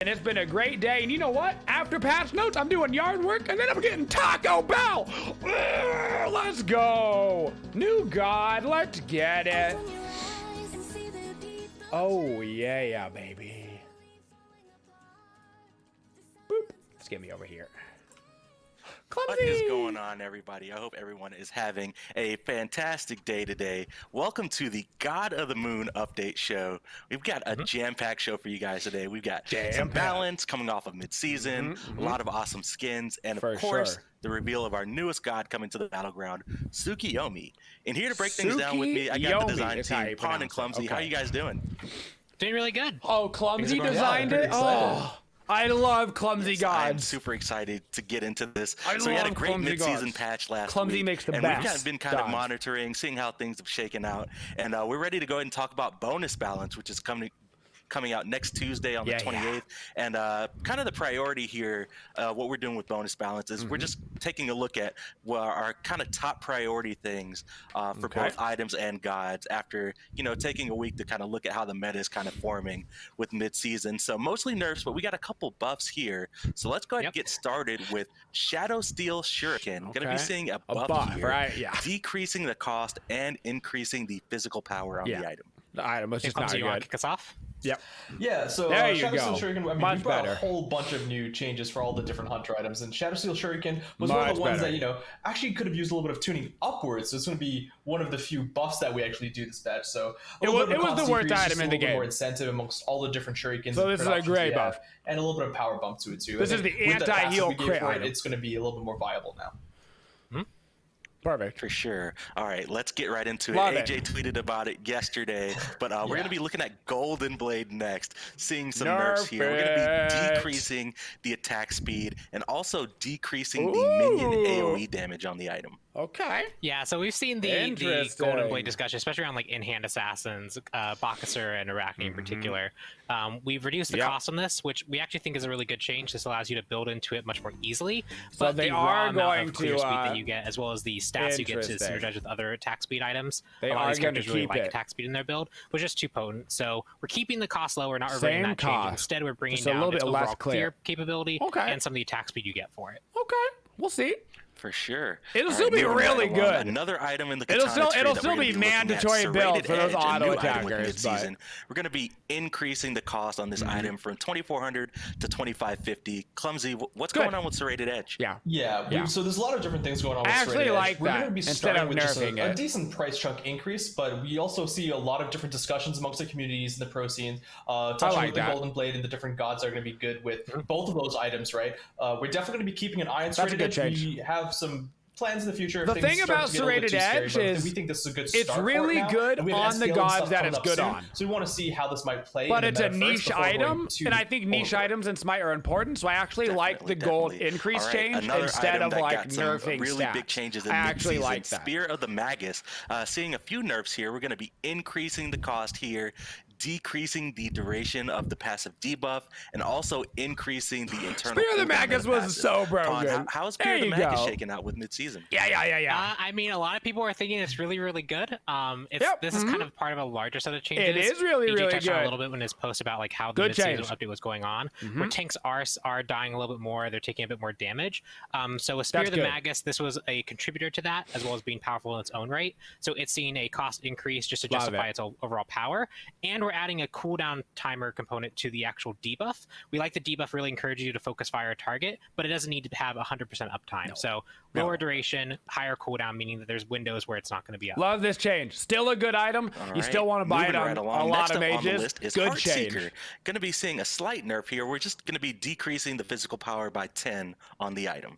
And it's been a great day, and you know what? After patch notes, I'm doing yard work, and then I'm getting Taco Bell! Let's go! New God, let's get it. Oh, yeah, baby. Boop. Let's get me over here. Clumsy. What is going on, everybody? I hope everyone is having a fantastic day today. Welcome to the God of the Moon update show. We've got a jam-packed show for you guys today. We've got some balance coming off of mid-season, a lot of awesome skins, and of course, the reveal of our newest god coming to the battleground, Tsukiyomi. And here to break things down with me, I got the design team, Pawn and Clumsy. Okay. How you guys doing? Doing really good. Oh, Clumsy designed it? Oh. I love Clumsy gods. I'm super excited to get into this. So we had a great mid-season patch last week. Clumsy makes the best. And we've been kind of monitoring, seeing how things have shaken out. And we're ready to go ahead and talk about bonus balance, which is coming out next Tuesday on the 28th. And kind of the priority here, what we're doing with bonus balance is we're just taking a look at our kind of top priority things for both items and gods after, taking a week to kind of look at how the meta is kind of forming with mid-season. So mostly nerfs, but we got a couple buffs here. So let's go ahead and get started with Shadow Steel Shuriken. Going to be seeing a buff here, decreasing the cost and increasing the physical power on the item. The item was just not good. You want to kick us off? Yep. Yeah, so there you Shadow go. Steel Shuriken, we brought a whole bunch of new changes for all the different hunter items, and Shadow Steel Shuriken was one of the ones that, actually could have used a little bit of tuning upwards, so it's going to be one of the few buffs that we actually do this patch, so it was the worst item in the game. More incentive amongst all the different Shurikens. So this is a great buff. And a little bit of power bump to it, too. This is the anti-heal crit item. It's going to be a little bit more viable now. Perfect. For sure. All right, let's get right into it. AJ tweeted about it yesterday, but we're going to be looking at Golden Blade next, seeing some nerfs here. We're going to be decreasing the attack speed and also decreasing the minion AoE damage on the item. Okay. Yeah, so we've seen the Golden Blade discussion, especially around like in-hand assassins, Bakasur and Arachne in particular. We've reduced the cost on this, which we actually think is a really good change. This allows you to build into it much more easily. So but they the are raw going of clear to speed that you get, as well as the stats you get to synergize with other attack speed items. They are going to really like attack speed in their build, was just too potent. So we're keeping the cost low. We're not reverting that change. Instead, we're bringing down its overall clear capability and some of the attack speed you get for it. Okay, we'll see. For sure. It'll still be really good. Another item in the katana it'll still be mandatory build for those auto attackers. We're going to be increasing the cost on this item from 2,400 to 2,550. Clumsy, what's going on with Serrated Edge? Yeah. So there's a lot of different things going on with Serrated Edge. I actually like that. We're going to be starting with just a decent price chunk increase, but we also see a lot of different discussions amongst the communities and the pro scenes. Touching with the Golden Blade and the different gods are going to be good with both of those items, right? We're definitely going to be keeping an eye on Serrated Edge. We have some plans in the future. The thing about Serrated Edge is we think this is a good start. It's really good on the gods that it's good on. So we want to see how this might play. But it's a niche item, and I think niche items in Smite are important. So I actually like the gold increase change instead of like nerfing really stats. Big changes in I actually like that. Spear of the Magus, seeing a few nerfs here. We're going to be increasing the cost here, decreasing the duration of the passive debuff, and also increasing the internal. Spear of the Magus was so broken. How's Spear of the Magus shaking out with mid-season? Yeah. I mean, a lot of people are thinking it's really, really good. This is kind of part of a larger set of changes. It is really, really touched good. on a little bit when his post about like how the mid-season update was going on, where tanks are dying a little bit more. They're taking a bit more damage. So with Spear of the Magus, this was a contributor to that, as well as being powerful in its own right. So it's seen a cost increase just to justify its overall power, and we're adding a cooldown timer component to the actual debuff. We like the debuff really encourages you to focus fire a target, but it doesn't need to have 100% uptime. So lower duration, higher cooldown, meaning that there's windows where it's not going to be up. Love this change. Still a good item. You still want to buy it on a lot of mages. Good change. Going to be seeing a slight nerf here. We're just going to be decreasing the physical power by 10 on the item.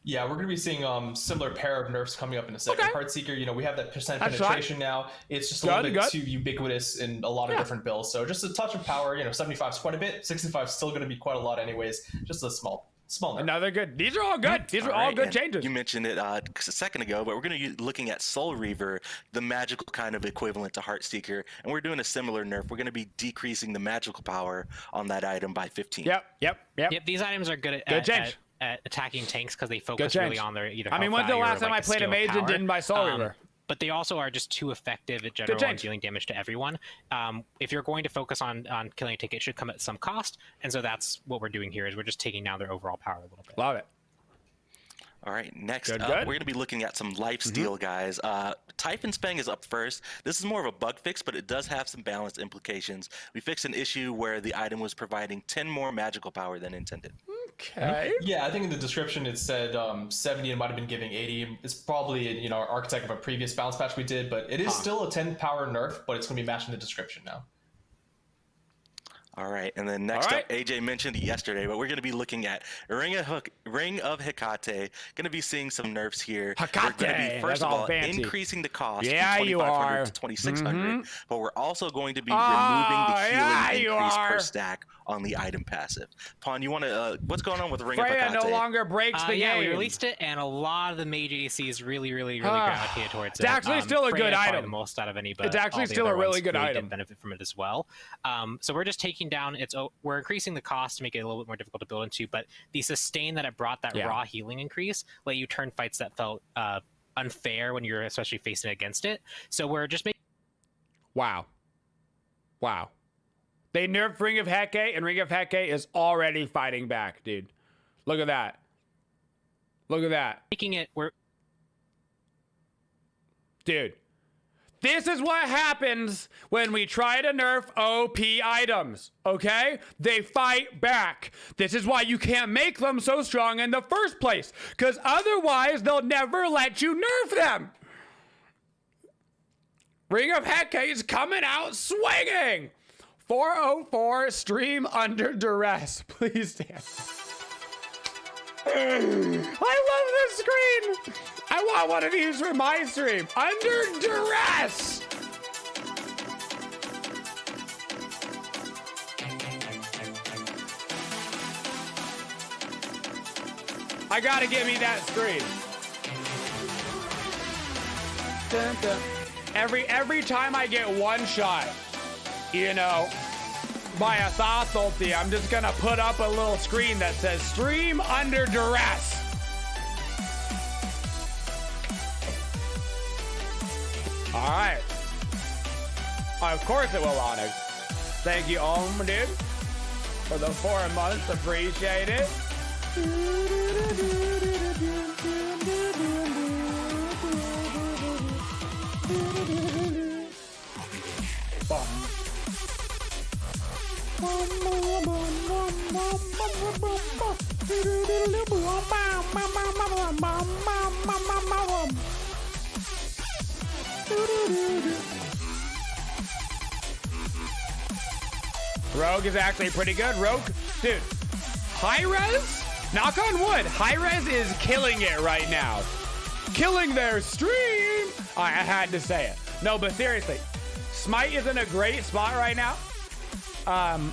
Yeah, we're going to be seeing similar pair of nerfs coming up in a second. Heartseeker, we have that percent penetration now. It's just a little bit too ubiquitous in a lot of different builds. So just a touch of power, 75 is quite a bit. 65 is still going to be quite a lot anyways. Just a small nerf. Another good. These are all good. These are all good changes. You mentioned it a second ago, but we're going to be looking at Soul Reaver, the magical kind of equivalent to Heartseeker, and we're doing a similar nerf. We're going to be decreasing the magical power on that item by 15. Yep. These items are good at attacking tanks because they focus really on their either. I mean, when's the last time I played a mage and didn't buy Soul Reaver? but they also are just too effective in general on dealing damage to everyone. If you're going to focus on killing a ticket, it should come at some cost, and so that's what we're doing here. Is we're just taking down their overall power a little bit. Love it. All right, next up, we're going to be looking at some lifesteal guys. Type and Spang is up first. This is more of a bug fix, but it does have some balance implications. We fixed an issue where the item was providing 10 more magical power than intended. Okay. Yeah, I think in the description it said 70 and might have been giving 80. It's probably, you know, architect of a previous balance patch we did, but it is still a 10 power nerf, but it's going to be matching the description now. All right, and then next up, AJ mentioned it yesterday, but we're going to be looking at Ring of Hecate. Going to be seeing some nerfs here. Hecate, we're going to be, first of all, fancy. Increasing the cost from 2,500 to 2,600, but we're also going to be removing the healing increase per stack on the item passive. Pawn, you want to, what's going on with Ring of Hecate? no longer breaks the game. Yeah, we released it, and a lot of the mage ACs really gravitated towards it. It's actually still a good item. The most out of any, but it's actually still a really good item. Did benefit from it as well. So we're just taking down we're increasing the cost to make it a little bit more difficult to build into, but the sustain that it brought, that raw healing increase, let you turn fights that felt unfair when you're especially facing against it. So we're just making. Wow. They nerfed Ring of Hecate, and Ring of Hecate is already fighting back, dude. Look at that. Making it dude. This is what happens when we try to nerf OP items, okay? They fight back. This is why you can't make them so strong in the first place, because otherwise they'll never let you nerf them. Ring of Hecate's coming out swinging. 404 stream under duress. Please stand. I love this screen. I want one of these for my stream. Under duress. I gotta give me that screen. Dun, dun. Every time I get one shot, you know, by a Thoth ulti, I'm just gonna put up a little screen that says stream under duress. All right. Of course it will, Onyx. Thank you, dude, for the 4 months. Appreciate it. Rogue is actually pretty good. Rogue, dude, hi-rez? Knock on wood, hi-rez is killing it right now. Killing their stream. I had to say it. No, but seriously, SMITE is in a great spot right now.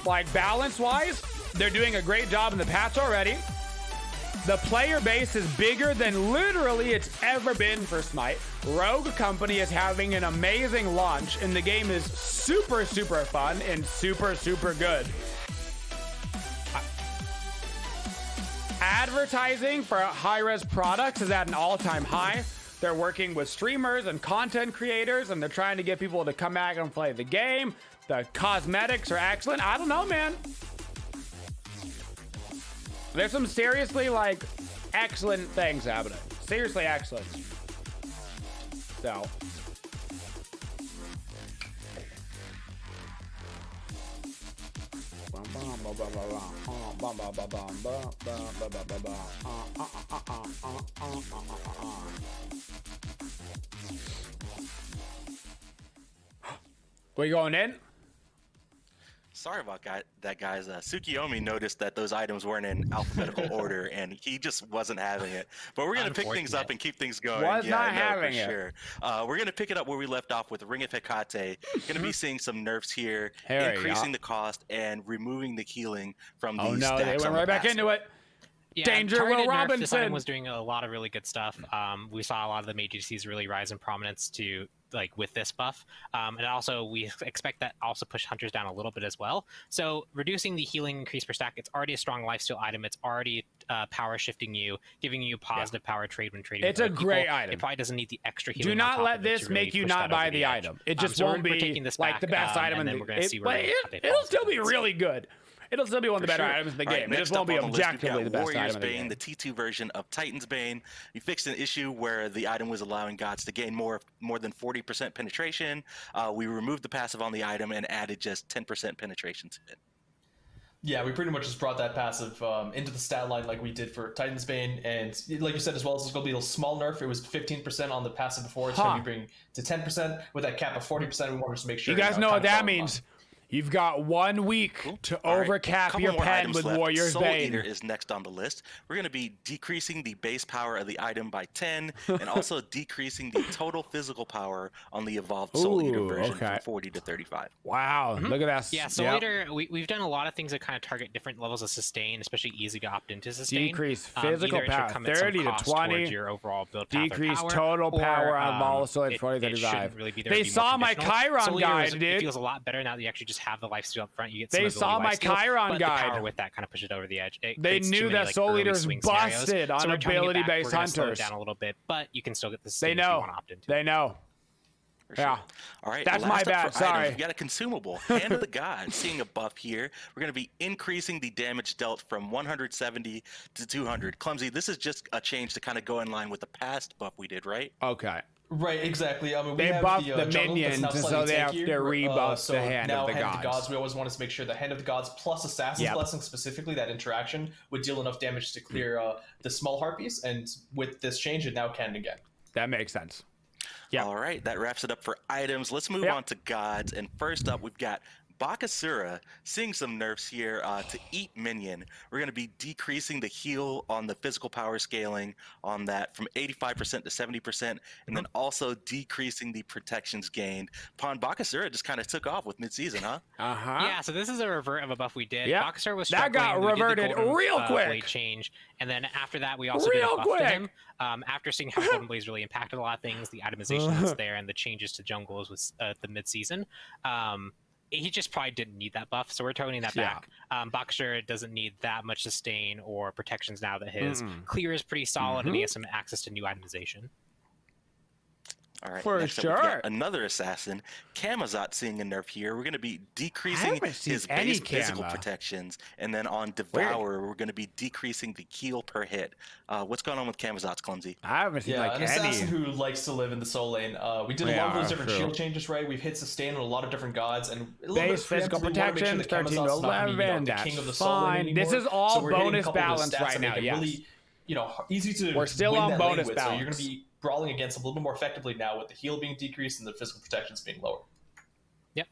Like balance-wise, they're doing a great job in the patch already. The player base is bigger than literally it's ever been for SMITE. Rogue Company is having an amazing launch, and the game is super fun and super good. Advertising for hi-rez products is at an all-time high. They're working with streamers and content creators, and they're trying to get people to come back and play the game. The cosmetics are excellent. I don't know, man. There's some seriously, like, excellent things happening. Seriously excellent. So. We going in? Sorry about that, guys. Tsukiyomi noticed that those items weren't in alphabetical order, and he just wasn't having it. But we're going to pick things up and keep things going. Was not having it. Sure. We're going to pick it up where we left off with Ring of Hecate. Going to be seeing some nerfs here, increasing the cost and removing the healing from these stacks. Oh no, they went right back into it. Yeah, Danger, Will Robinson. This item was doing a lot of really good stuff. We saw a lot of the mage ADCs really rise in prominence to with this buff. And also we expect that also push hunters down a little bit as well. So reducing the healing increase per stack, it's already a strong lifesteal item. It's already power shifting you, giving you positive power trade when trading. It's a great item. It probably doesn't need the extra healing. Do not let this make you not buy the item. It just won't be like the best item in the game. It'll still be really good. It'll still be one of the better items in the game. It just won't be objectively the best item in the game. The T2 version of Titan's Bane. You fixed an issue where the item was allowing gods to gain more than 40% penetration. We removed the passive on the item and added just 10% penetration to it. Yeah, we pretty much just brought that passive into the stat line like we did for Titan's Bane, and like you said as well, this is going to be a small nerf. It was 15% on the passive before. It's going to be bringing to 10% with that cap of 40%. We want to make sure you guys know what that means. You've got 1 week to overcap your pen with Warrior's Soul Bane. Eater is next on the list. We're going to be decreasing the base power of the item by 10 and also decreasing the total physical power on the evolved Soul Eater version from 40 to 35. Wow, look at that. Yeah, Soul Eater, we've done a lot of things that kind of target different levels of sustain, especially easy to opt into sustain. Decrease physical power 30 to 20. Your overall build decrease total power on Ball Soul Eater 40 to 35. Really they saw my Chiron guide, dude. It feels a lot better now that you actually just have the lifesteal up front. You get they saw my Chiron guide. The power with that kind of pushes it over the edge. They knew that Soul Eater's busted on ability-based hunters. Slow it down a little bit, but you can still get the sustain. They know. They know. Yeah. All right. That's my bad. Sorry. We got a consumable. Hand of the God. Seeing a buff here. We're going to be increasing the damage dealt from 170 to 200. Clumsy, this is just a change to kind of go in line with the past buff we did, right? Okay. Right, exactly. I mean, they buffed the minions, so they have to rebuff the Hand of the Gods. We always want to make sure the Hand of the Gods plus Assassin's Blessing specifically, that interaction, would deal enough damage to clear the small harpies, and with this change, it now can again. That makes sense. Yeah. All right, that wraps it up for items. Let's move on to gods, and first up, we've got Bakasura, seeing some nerfs here to Eat Minion. We're going to be decreasing the heal on the physical power scaling on that from 85% to 70%, and then also decreasing the protections gained. Bakasura just kind of took off with mid-season, huh? Yeah, so this is a revert of a buff we did. Yep. Bakasura was that got reverted real quick. Blade change, and then after that, we also did a buff to him. After seeing how Golden Blaze really impacted a lot of things, the itemization that's there, and the changes to jungles with the mid-season. He just probably didn't need that buff, so we're toning that back. Bakasura doesn't need that much sustain or protections now that his clear is pretty solid and he has some access to new itemization. All right, for next sure. Up, we got another assassin, Camazot, seeing a nerf here. We're going to be decreasing his base physical protections, and then on Devour, we're going to be decreasing the heal per hit. What's going on with Camazot's, Clumsy? I haven't seen an assassin who likes to live in the soul lane. We did a lot of those different shield changes, right? We've hit sustain on a lot of different gods, and base physical protection 13 to 11. That's fine. This is all bonus balance right now. Yes. Really, easy to. We're still on bonus balance. So you're going to be brawling against a little bit more effectively now with the heal being decreased and the physical protections being lower. Yep.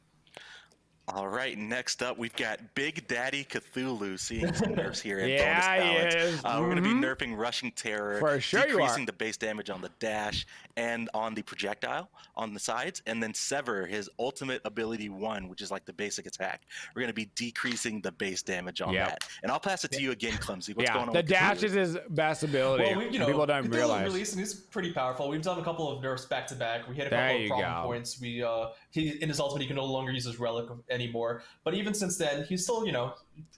All right, next up, we've got Big Daddy Cthulhu seeing some nerfs here in bonus balance. We're going to be nerfing Rushing Terror, for sure, decreasing the base damage on the dash and on the projectile on the sides, and then Sever, his ultimate ability 1, which is like the basic attack. We're going to be decreasing the base damage on that. And I'll pass it to you again, Clumsy. What's going on? The dash is his best ability. Well, people don't realize. Release, and he's pretty powerful. We've done a couple of nerfs back to back. We hit a couple of problem points. In his ultimate, he can no longer use his relic anymore. But even since then, he's still,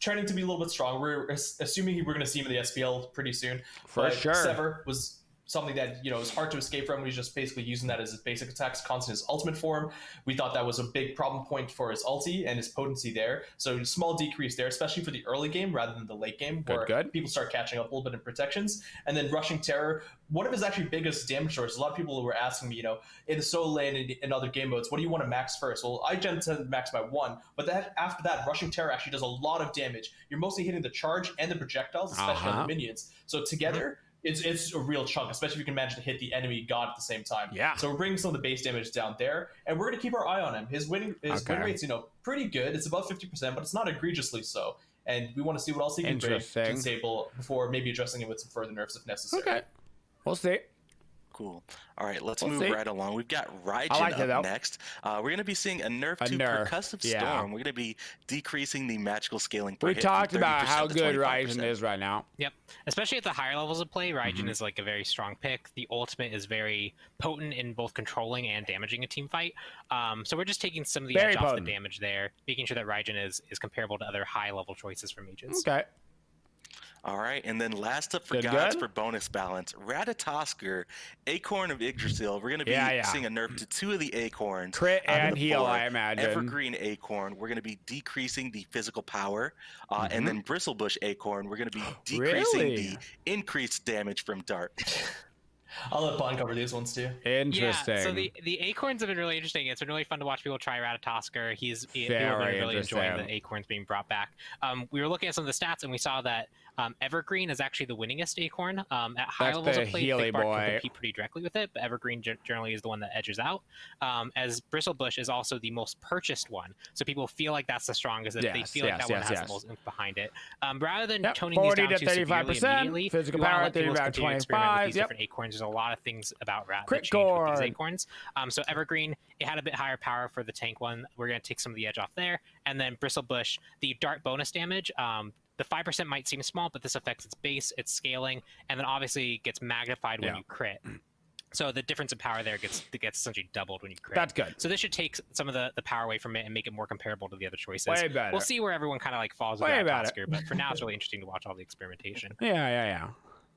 trending to be a little bit strong. We're assuming we're going to see him in the SPL pretty soon. For sure. Sever was something that is hard to escape from. He's just basically using that as his basic attacks, constant his ultimate form. We thought that was a big problem point for his ulti and his potency there. So small decrease there, especially for the early game rather than the late game, where people start catching up a little bit in protections. And then Rushing Terror, one of his actually biggest damage sources. A lot of people were asking me, in the solo lane and other game modes, what do you want to max first? Well, I tend to max by 1, but after that, Rushing Terror actually does a lot of damage. You're mostly hitting the charge and the projectiles, especially on the minions. So together, it's a real chunk, especially if you can manage to hit the enemy god at the same time. Yeah. So we're bringing some of the base damage down there, and we're going to keep our eye on him. His win rate's, pretty good. It's above 50%, but it's not egregiously so. And we want to see what else he can bring to the table before maybe addressing it with some further nerfs if necessary. Okay. We'll see. Cool. All right, let's move right along. We've got Raijin up next. We're going to be seeing a nerf to Percussive Storm. We're going to be decreasing the magical scaling per hit. We talked about how good Raijin is right now. Yep. Especially at the higher levels of play, Raijin is like a very strong pick. The ultimate is very potent in both controlling and damaging a team fight. So we're just taking some of the edge off the damage there, making sure that Raijin is comparable to other high-level choices for mages. Okay. All right, and then last up for gods for bonus balance, Ratatosker, Acorn of Yggdrasil. We're going to be seeing a nerf to 2 of the Acorns. Crit and heal, I imagine. Evergreen Acorn, we're going to be decreasing the physical power. And then Bristlebush Acorn, we're going to be decreasing the increased damage from Dart. I'll let Bond cover these ones too. Interesting. Yeah, so the acorns have been really interesting. It's been really fun to watch people try Ratatosker. People have been really enjoying the acorns being brought back. We were looking at some of the stats and we saw that Evergreen is actually the winningest acorn. At high levels of play, Thick Bark can compete pretty directly with it, but Evergreen generally is the one that edges out. As Bristlebush is also the most purchased one, so people feel like that's the strongest. They feel like that one has the most oomph behind it. Rather than toning these down to 35%, immediately, physical power 35%. These different acorns. There's a lot of things about Rat that change with these acorns. So Evergreen, it had a bit higher power for the tank one. We're going to take some of the edge off there. And then Bristlebush, the dart bonus damage, the 5% might seem small, but this affects its base, its scaling, and then obviously gets magnified when you crit. So the difference in power there gets essentially doubled when you crit. That's good. So this should take some of the power away from it and make it more comparable to the other choices. Way better. We'll see where everyone kind of like falls with Ratatosker, but for now it's really interesting to watch all the experimentation. Yeah.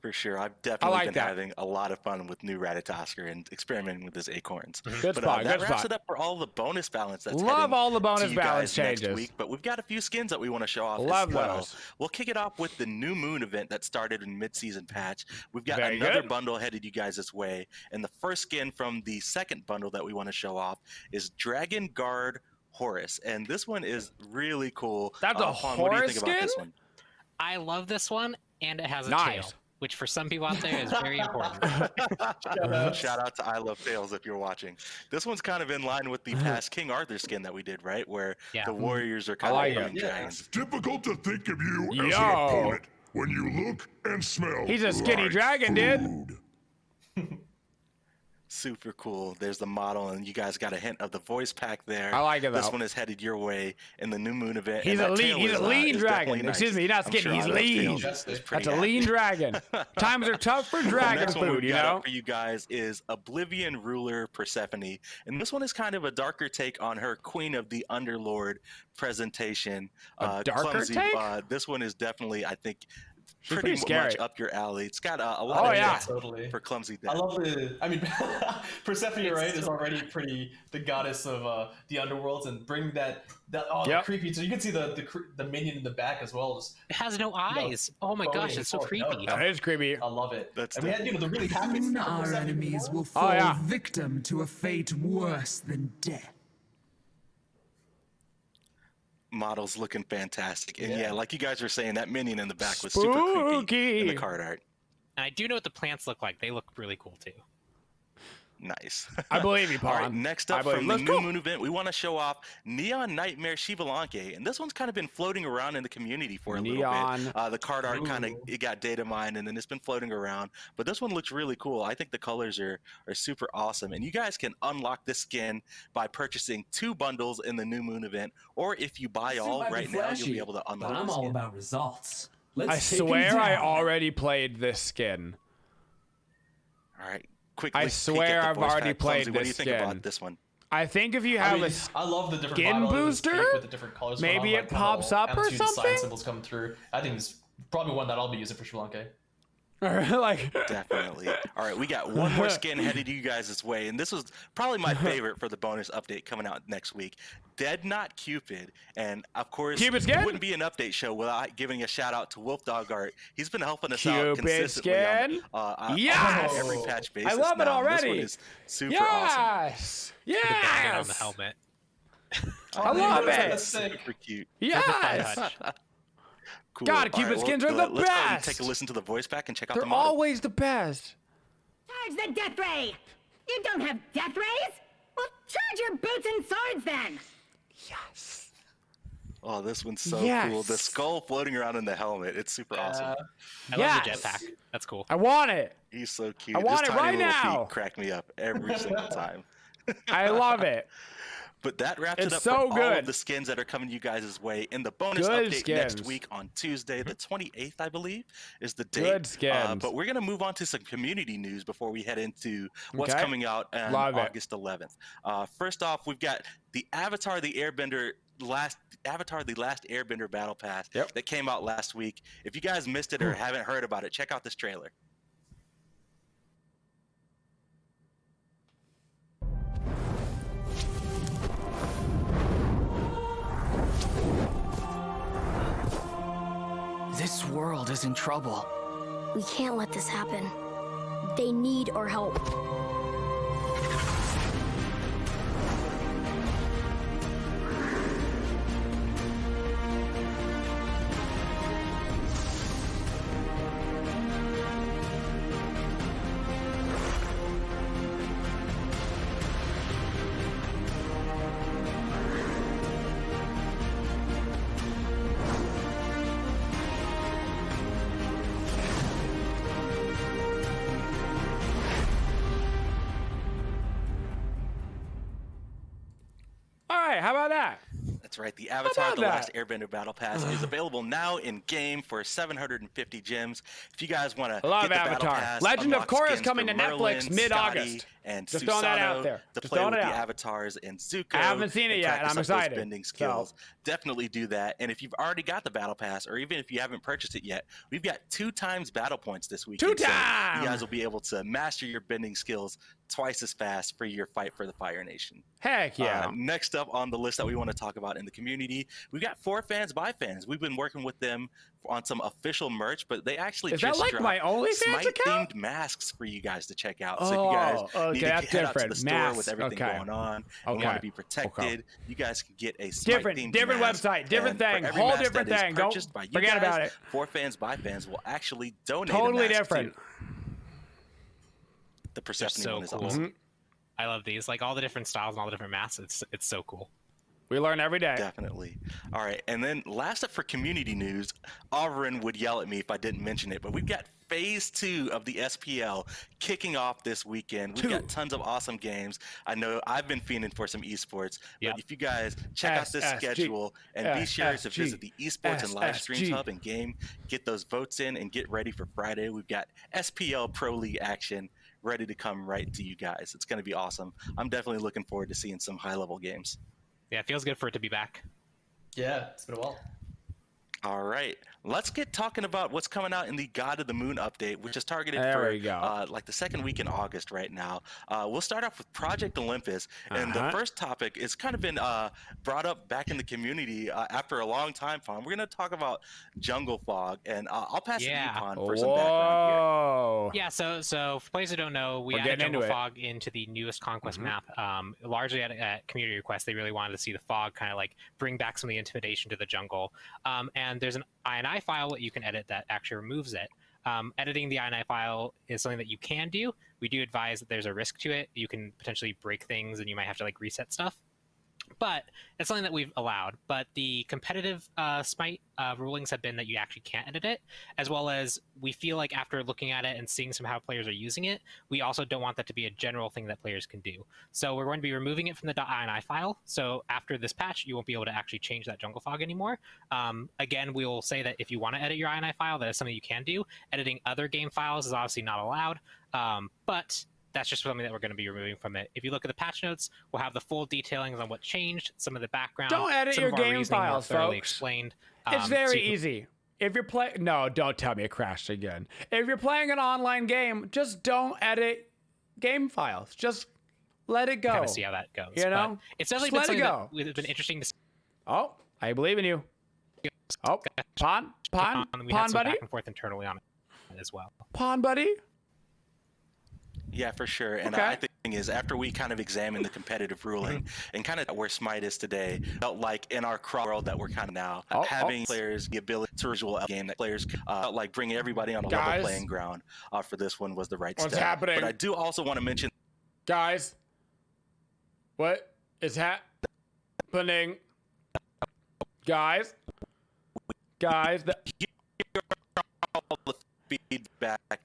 For sure. I've definitely been having a lot of fun with new Ratatosker and experimenting with his acorns. Good spot. That wraps it up for all the bonus balance that's Love all the bonus balance changes. Next week, but we've got a few skins that we want to show off as well. We'll kick it off with the New Moon event that started in mid-season patch. We've got another bundle headed you guys this way, and the first skin from the second bundle that we want to show off is Dragon Guard Horus, and this one is really cool. That's a Horus what do you think about this one? I love this one, and it has a tail, which for some people out there is very important. Shout out to I Love Tails if you're watching. This one's kind of in line with the past King Arthur skin that we did, right? Where the warriors are kind of dragons. It's difficult to think of you as an opponent when you look and smell. He's a skinny dragon, dude. Super cool. There's the model, and you guys got a hint of the voice pack there. I like it, though. This one is headed your way in the New Moon event. He's a lean dragon. Nice. Excuse me, he's not skinny. He's lean. That's a lean dragon. Times are tough for dragon food, you know? For you guys is Oblivion Ruler Persephone, and this one is kind of a darker take on her Queen of the Underlord presentation. A darker take? This one is definitely, I think, pretty much up your alley. It's got a lot of totally for clumsy death. I love Persephone, right, is already pretty the goddess of the underworlds, and bring the creepy. So you can see the minion in the back as well. It has no eyes. Oh my gosh, it's so creepy. That is creepy. I love it. And we had the really happy. Our enemies will fall victim to a fate worse than death. Models looking fantastic, and like you guys were saying, that minion in the back was super creepy in the card art. And I do know what the plants look like. They look really cool too. Nice. I believe you, Paul. All right, next up from the New Moon event, we want to show off Neon Nightmare Shivalanke, and this one's kind of been floating around in the community for a little bit. The card art it got data mined, and then it's been floating around. But this one looks really cool. I think the colors are super awesome, and you guys can unlock this skin by purchasing 2 bundles in the New Moon event, or if you buy all right now, you'll be able to unlock. But I'm all about results. I swear I already played this skin. All right. Quickly, I swear I've already played this skin. What do you think about this one? I think if you have I love the different skin booster, with the different colors, maybe it pops up or something. Sign symbols coming through. I think it's probably one that I'll be using for Sri Lanka. Definitely. All right, we got one more skin headed you guys this way, and this was probably my favorite for the bonus update coming out next week. Dead Not Cupid, and of course, it wouldn't be an update show without giving a shout out to Wolf Dog Art. He's been helping us out consistently on every patch basis. I love it already. This one is super awesome. Yes. On the helmet. I love it. That's super cute. Yes. Cool. God, Cupid skins are the let's go and best. take a listen to the voice pack and check out They're the model. always the best. Charge the death ray! You don't have death rays? Well, charge your boots and swords then! Yes. Oh, this one's so cool. The skull floating around in the helmet. It's super awesome. I love the jetpack. That's cool. I want it. He's so cute. I want His it tiny right little now. feet crack me up every single time. I love it. But that wraps it up so for good. all of the skins that are coming you guys' way. In the bonus update next week on Tuesday, the 28th, I believe, is the date. Good skins. But we're going to move on to some community news before we head into what's coming out on August 11th. First off, we've got the Avatar the Last Airbender Battle Pass that came out last week. If you guys missed it or haven't heard about it, check out this trailer. This world is in trouble. We can't let this happen. They need our help. How about that? That's right. The Avatar The Last Airbender Battle Pass is available now in game for 750 gems. If you guys want to get the Battle Pass, Legend of Korra is coming to Merlin, Netflix mid-August. And just throwing that out there. To play with the avatars and Zuko. I haven't seen it yet, and I'm excited. Bending skills. Definitely do that. And if you've already got the Battle Pass, or even if you haven't purchased it yet, we've got 2 times battle points this week. 2 times! So you guys will be able to master your bending skills twice as fast for your fight for the Fire Nation. Heck yeah. Next up on the list that we want to talk about in the community, we've got For Fans by Fans. We've been working with them on some official merch, but they actually just dropped my OnlyFans account? SMITE-themed masks for you guys to check out. So if you guys need to head out to the store with everything going on and want to be protected, you guys can get a SMITE-themed different mask. website, different thing, whole different thing. Don't forget about it. For Fans by Fans will actually donate totally a mask different. The Persephone so one is cool. awesome. I love these, like all the different styles and all the different masks. It's so cool. We learn every day. Definitely. All right, and then last up for community news, Avrin would yell at me if I didn't mention it, but we've got Phase 2 of the SPL kicking off this weekend. We've got tons of awesome games. I know I've been fiending for some esports, but if you guys check out this schedule and be sure to visit the esports and live streams hub and game, get those votes in, and get ready for Friday. We've got SPL Pro League action ready to come right to you guys. It's going to be awesome. I'm definitely looking forward to seeing some high-level games. Yeah, it feels good for it to be back. Yeah, it's been a while. All right, let's get talking about what's coming out in the God of the Moon update, which is targeted for like the second week in August right now. We'll start off with Project Olympus, and the first topic is kind of been brought up back in the community after a long time. We're going to talk about Jungle Fog, and I'll pass it to Incon for some background here. Yeah, so for players who don't know, we added Jungle Fog into the newest Conquest map. Largely at community request, they really wanted to see the fog kind of like bring back some of the intimidation to the jungle. And there's an INI file that you can edit that actually removes it. Editing the INI file is something that you can do. We do advise that there's a risk to it. You can potentially break things and you might have to like reset stuff. But it's something that we've allowed. But the competitive SMITE rulings have been that you actually can't edit it, as well as we feel like after looking at it and seeing some how players are using it, we also don't want that to be a general thing that players can do. So we're going to be removing it from the .ini file. So after this patch, you won't be able to actually change that Jungle Fog anymore. Again, we will say that if you want to edit your INI file, that is something you can do. Editing other game files is obviously not allowed, but that's just something that we're going to be removing from it. If you look at the patch notes, we'll have the full detailings on what changed, some of the background. Don't edit your game files, folks. Explained. It's very easy. If you're playing, no, don't tell me it crashed again. If you're playing an online game, just don't edit game files. Just let it go. Kind of see how that goes. You know, but it's definitely been something that it's been interesting to see. Oh, I believe in you. Oh, Pawn we had some buddy. Back and forth internally on it as well. Pawn buddy. Yeah, for sure. And I think is after we kind of examined the competitive ruling and kind of where SMITE is today, felt like in our cross world that we're kind of now having players the ability to visual game that players like bringing everybody on a level playing ground for this one was the right step. What's happening? But I do also want to mention, guys, what is happening? Guys, all the feedback.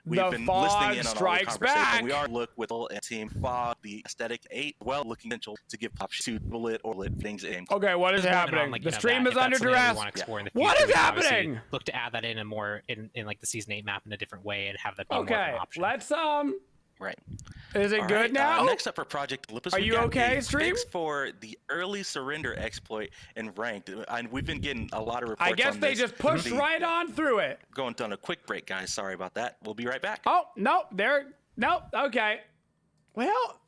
We've the been fog listening in on strikes all the conversation. back. We are look with Team Fog, the aesthetic 8, well-looking potential to give pop to bullet or lit things in. Okay, what is happening? Like, the stream is under duress. What is happening? Look to add that in a more in like the season 8 map in a different way and have that be more of an option. Let's Right. Is it good now? Next up for Project Olympus, are you okay, stream? Fix for the early surrender exploit in ranked, and we've been getting a lot of reports. I guess on they this. just pushed right on through it. Going on a quick break, guys. Sorry about that. We'll be right back. Oh no, nope. Okay. Well.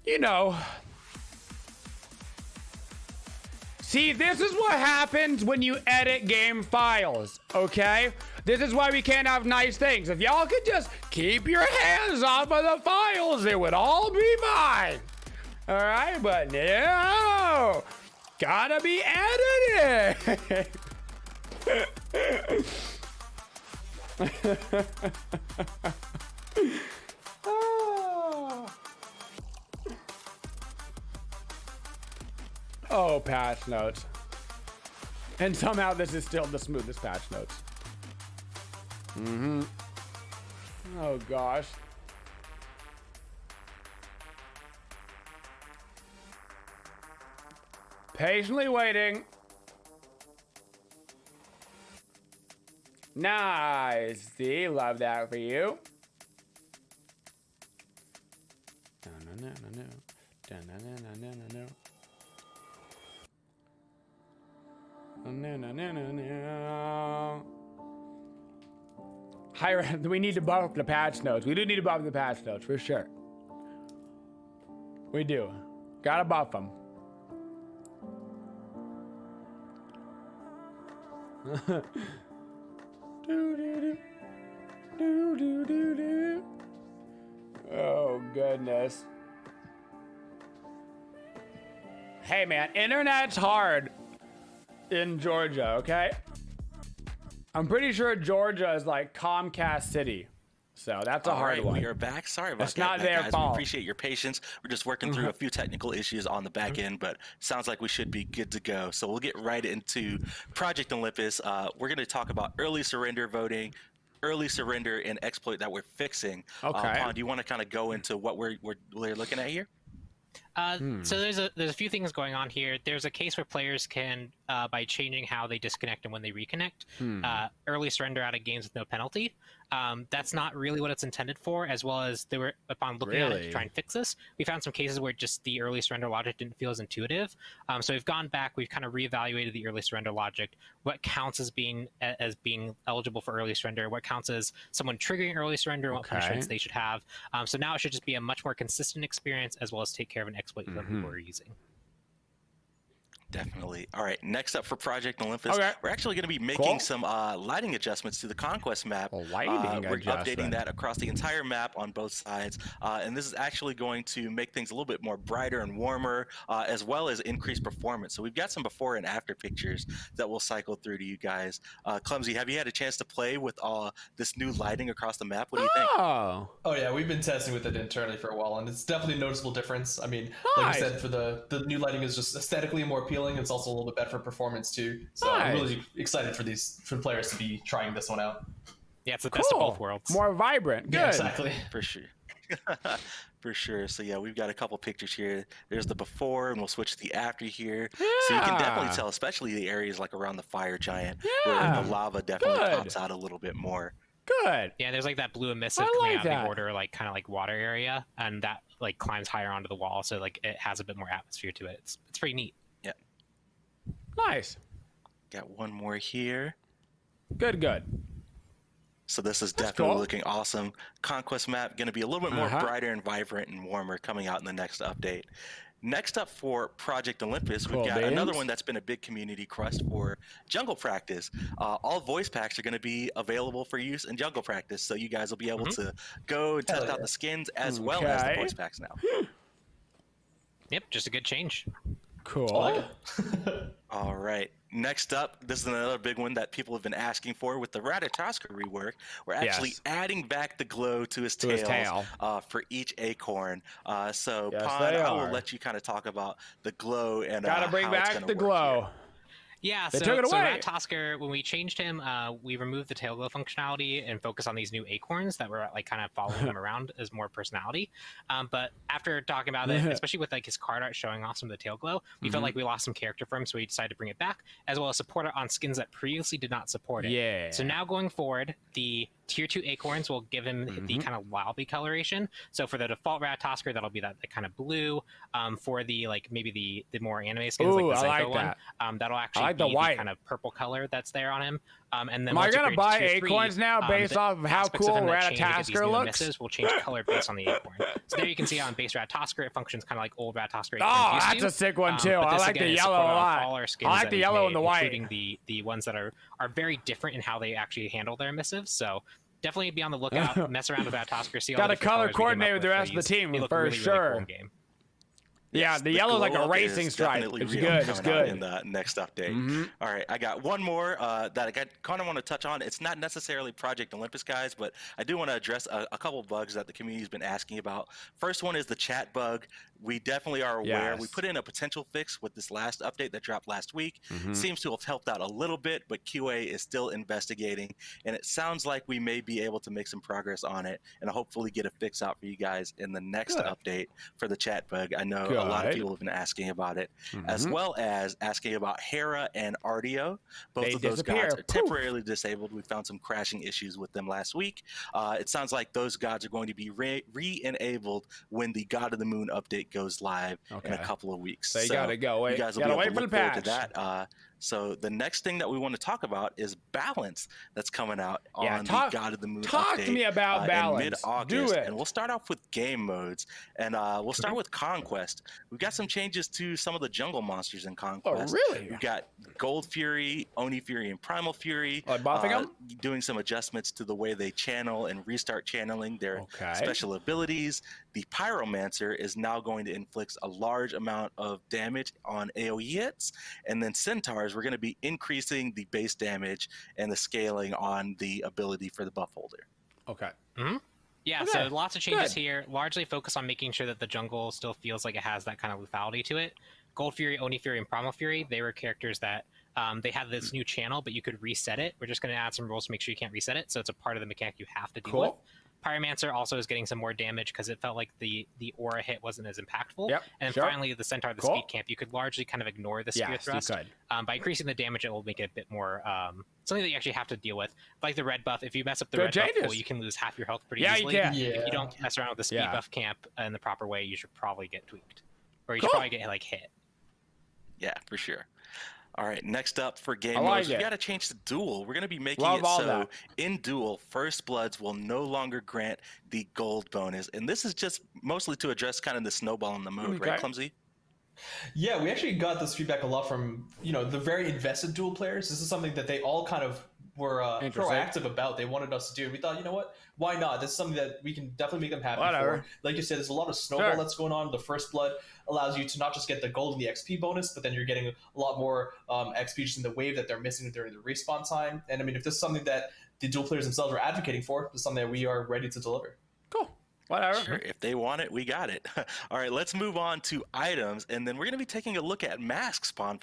You know, see, this is what happens when you edit game files, okay? This is why we can't have nice things. If y'all could just keep your hands off of the files, it would all be fine. All right, but no, gotta be edited. Oh, patch notes. And somehow this is still the smoothest patch notes. Oh, gosh. Patiently waiting. Nice. See, love that for you. No. Hi-rez, we need to buff the patch notes. We do need to buff the patch notes for sure. We do. Gotta buff them. Oh, goodness. Hey, man, internet's hard in Georgia, okay? I'm pretty sure Georgia is like Comcast City. So that's a hard one. We are back. Sorry about it's that. Not their guys. fault. We appreciate your patience. We're just working through a few technical issues on the back end, but sounds like we should be good to go. So we'll get right into Project Olympus. We're going to talk about early surrender voting, early surrender and exploit that we're fixing. Okay. Pon, do you want to kind of go into what we're looking at here? So there's a few things going on here. There's a case where players can, by changing how they disconnect and when they reconnect, early surrender out of games with no penalty. That's not really what it's intended for, as well as they were, upon looking at it to try and fix this, we found some cases where just the early surrender logic didn't feel as intuitive. So we've gone back, we've kind of reevaluated the early surrender logic, what counts as being eligible for early surrender, what counts as someone triggering early surrender, and what punishments they should have. So now it should just be a much more consistent experience, as well as take care of an exploit that people are using. Definitely. All right, next up for Project Olympus, we're actually going to be making some lighting adjustments to the Conquest map. We're updating that across the entire map on both sides, and this is actually going to make things a little bit more brighter and warmer, as well as increase performance. So we've got some before and after pictures that we'll cycle through to you guys. Clumsy, have you had a chance to play with this new lighting across the map? What do you think? Oh yeah, we've been testing with it internally for a while, and it's definitely a noticeable difference. I mean, like I said, for the new lighting is just aesthetically more appealing. It's also a little bit better for performance too. So I'm really excited for players to be trying this one out. Yeah, it's the best of both worlds. More vibrant. Good. Yeah, exactly. For sure. For sure. So yeah, we've got a couple pictures here. There's the before, and we'll switch to the after here. So you can definitely tell, especially the areas like around the fire giant, where the lava definitely pops out a little bit more. Good. Yeah, there's like that blue emissive coming out of the border, like kind of like water area, and that like climbs higher onto the wall, so like it has a bit more atmosphere to it. It's pretty neat. Yeah. Nice. Got one more here. Good. So this is definitely looking awesome. Conquest map going to be a little bit more brighter and vibrant and warmer coming out in the next update. Next up for Project Olympus, we've got another one that's been a big community crust for Jungle Practice. All voice packs are going to be available for use in Jungle Practice, so you guys will be able to go and test out the skins as well as the voice packs now. Yep, just a good change. Cool. I like it. All right. Next up, this is another big one that people have been asking for with the Ratatoskr rework. We're actually adding back the glow to his tail. For each acorn. So, Pon, I will let you kind of talk about the glow and gotta bring back the glow. Here. Yeah, they took it away. Ratatoskr, when we changed him, we removed the tail glow functionality and focused on these new acorns that were like kind of following him around as more personality. But after talking about it, especially with like his card art showing off some of the tail glow, we felt like we lost some character for him, so we decided to bring it back, as well as support it on skins that previously did not support it. Yeah. So now going forward, the tier 2 acorns will give him the kind of Lobby coloration. So for the default Ratatoskr, that'll be that kind of blue. For the like maybe the more anime skins, like the Psycho one, that'll actually be the kind of purple color that's there on him. And then am I gonna buy acorns now based off of how cool Ratatoskr looks? Misses will change color based on the acorn. So there you can see on base Ratatoskr, it functions kind of like old Ratatoskr. Oh, that's a sick one too. I like the yellow a lot. I like the yellow and the white, including the ones that are very different in how they actually handle their missives. So definitely be on the lookout, mess around with Ratatoskr, see all got the to color coordinate with the rest of the team for sure. Really cool. Yeah, the yellow's like a racing stripe. It's good. It's good. In the next update. All right, I got one more that I kind of want to touch on. It's not necessarily Project Olympus, guys, but I do want to address a couple of bugs that the community's been asking about. First one is the chat bug. We definitely are aware. Yes. We put in a potential fix with this last update that dropped last week. Seems to have helped out a little bit, but QA is still investigating, and it sounds like we may be able to make some progress on it and hopefully get a fix out for you guys in the next update for the chat bug. I know a lot of people have been asking about it, as well as asking about Hera and Ardeo. Both of those gods are temporarily disabled. We found some crashing issues with them last week. It sounds like those gods are going to be re-enabled when the God of the Moon update goes live in a couple of weeks. So you gotta go. Wait, you guys will be able to look forward to that. So the next thing that we want to talk about is balance that's coming out on the God of the Moon update. Talk to me about balance. In mid-August. Do it. And we'll start off with game modes, and we'll start with Conquest. We've got some changes to some of the jungle monsters in Conquest. Oh, really? We've got Gold Fury, Oni Fury, and Primal Fury. Buffing them? Doing some adjustments to the way they channel and restart channeling their special abilities. The Pyromancer is now going to inflict a large amount of damage on AoE hits, and then Centaurs, we're going to be increasing the base damage and the scaling on the ability for the buff holder. Okay. Yeah, so lots of changes here, largely focused on making sure that the jungle still feels like it has that kind of lethality to it. Gold Fury, Oni Fury, and Primal Fury, they were characters that they had this new channel, but you could reset it. We're just going to add some rules to make sure you can't reset it, so it's a part of the mechanic you have to deal with. Pyromancer also is getting some more damage because it felt like the aura hit wasn't as impactful. And then finally, the Centaur, the Speed Camp, you could largely kind of ignore the Spear Thrust. By increasing the damage, it will make it a bit more something that you actually have to deal with. Like the red buff, if you mess up the red buff pool, you can lose half your health pretty easily. If you don't mess around with the Speed buff camp in the proper way, you should probably get tweaked. Or you should probably get like hit. Yeah, for sure. All right, next up for game modes, we got to change the duel. We're going to be making it so in duel, First Bloods will no longer grant the gold bonus. And this is just mostly to address kind of the snowball in the mode, right, Clumsy? Yeah, we actually got this feedback a lot from, the very invested duel players. This is something that they all kind of were proactive about. They wanted us to do. We thought, you know what? Why not? This is something that we can definitely make them happy for. Like you said, there's a lot of snowball that's going on. The First Blood allows you to not just get the gold and the XP bonus, but then you're getting a lot more XP just in the wave that they're missing during the respawn time. And I mean, if this is something that the duel players themselves are advocating for, this is something that we are ready to deliver. Cool. Whatever. Sure, if they want it, we got it. All right, let's move on to items, and then we're going to be taking a look at masks, Pon.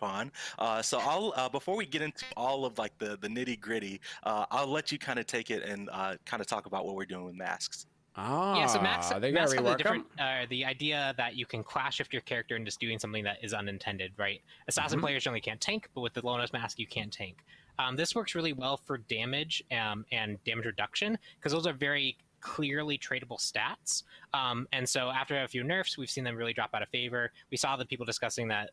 So I'll before we get into all of like the nitty gritty, I'll let you kind of take it and kind of talk about what we're doing with masks. Yeah, so masks have the different the idea that you can clash shift your character and just doing something that is unintended, right? Assassin players generally can't tank, but with the Lonos mask, you can tank. This works really well for damage and damage reduction because those are very clearly tradable stats. And so after a few nerfs, we've seen them really drop out of favor. We saw the people discussing that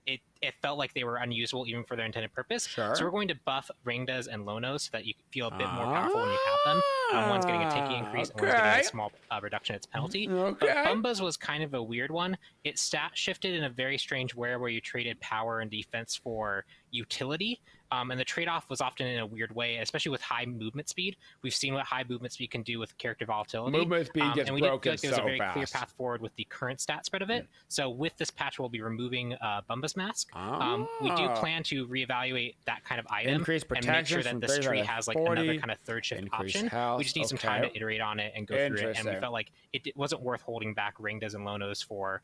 it felt like they were unusable even for their intended purpose. So we're going to buff Ringdas and Lonos so that you feel a bit more powerful when you have them. One's getting a tanky increase and one's getting a small reduction in its penalty. But Bumba's was kind of a weird one. It stat shifted in a very strange way where you traded power and defense for utility. And the trade-off was often in a weird way, especially with high movement speed. We've seen what high movement speed can do with character volatility. Movement speed gets and we broken didn't feel like there was a very clear fast. path forward with the current stat spread of it. So with this patch, we'll be removing Bumba's Mask. We do plan to reevaluate that kind of item Increase and make sure protection that from this tree 30 has like 40, another kind of third shift option. health, We just need some time to iterate on it and go through it. And we felt like it wasn't worth holding back Ringdas and Lonos for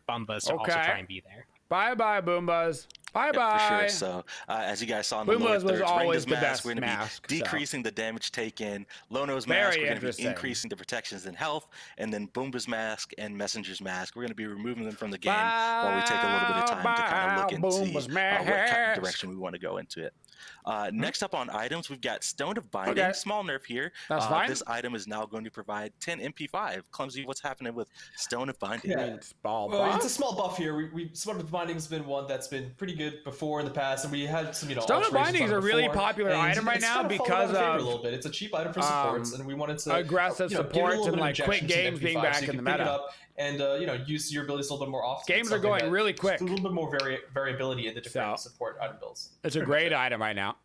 Bumbas to also try and be there. Bye-bye, Boombas. Bye-bye. For sure. So, as you guys saw in the Boombas lower was thirds, always Ringdas the mask, best we're going to mask, be decreasing the damage taken. Lono's Very mask, we're going to be interesting. increasing the protections and health. And then Boomba's mask and Messenger's mask, we're going to be removing them from the game while we take a little bit of time to kind of look and see what kind of direction we want to go into it. Next up on items, we've got Stone of Binding. Small nerf here. That's fine. This item is now going to provide 10 MP5. Clumsy, what's happening with Stone of Binding? Yeah. It's a small buff here. Stone of Binding has been one that's been pretty good before in the past, and we had some, Stone of Binding is a really popular item right now because of a little bit. It's a cheap item for supports, and we wanted to aggressive supports and like quick games being back in the meta. And use your abilities a little bit more often. Games are going really quick. A little bit more variability in the different support item builds. It's a great item right now.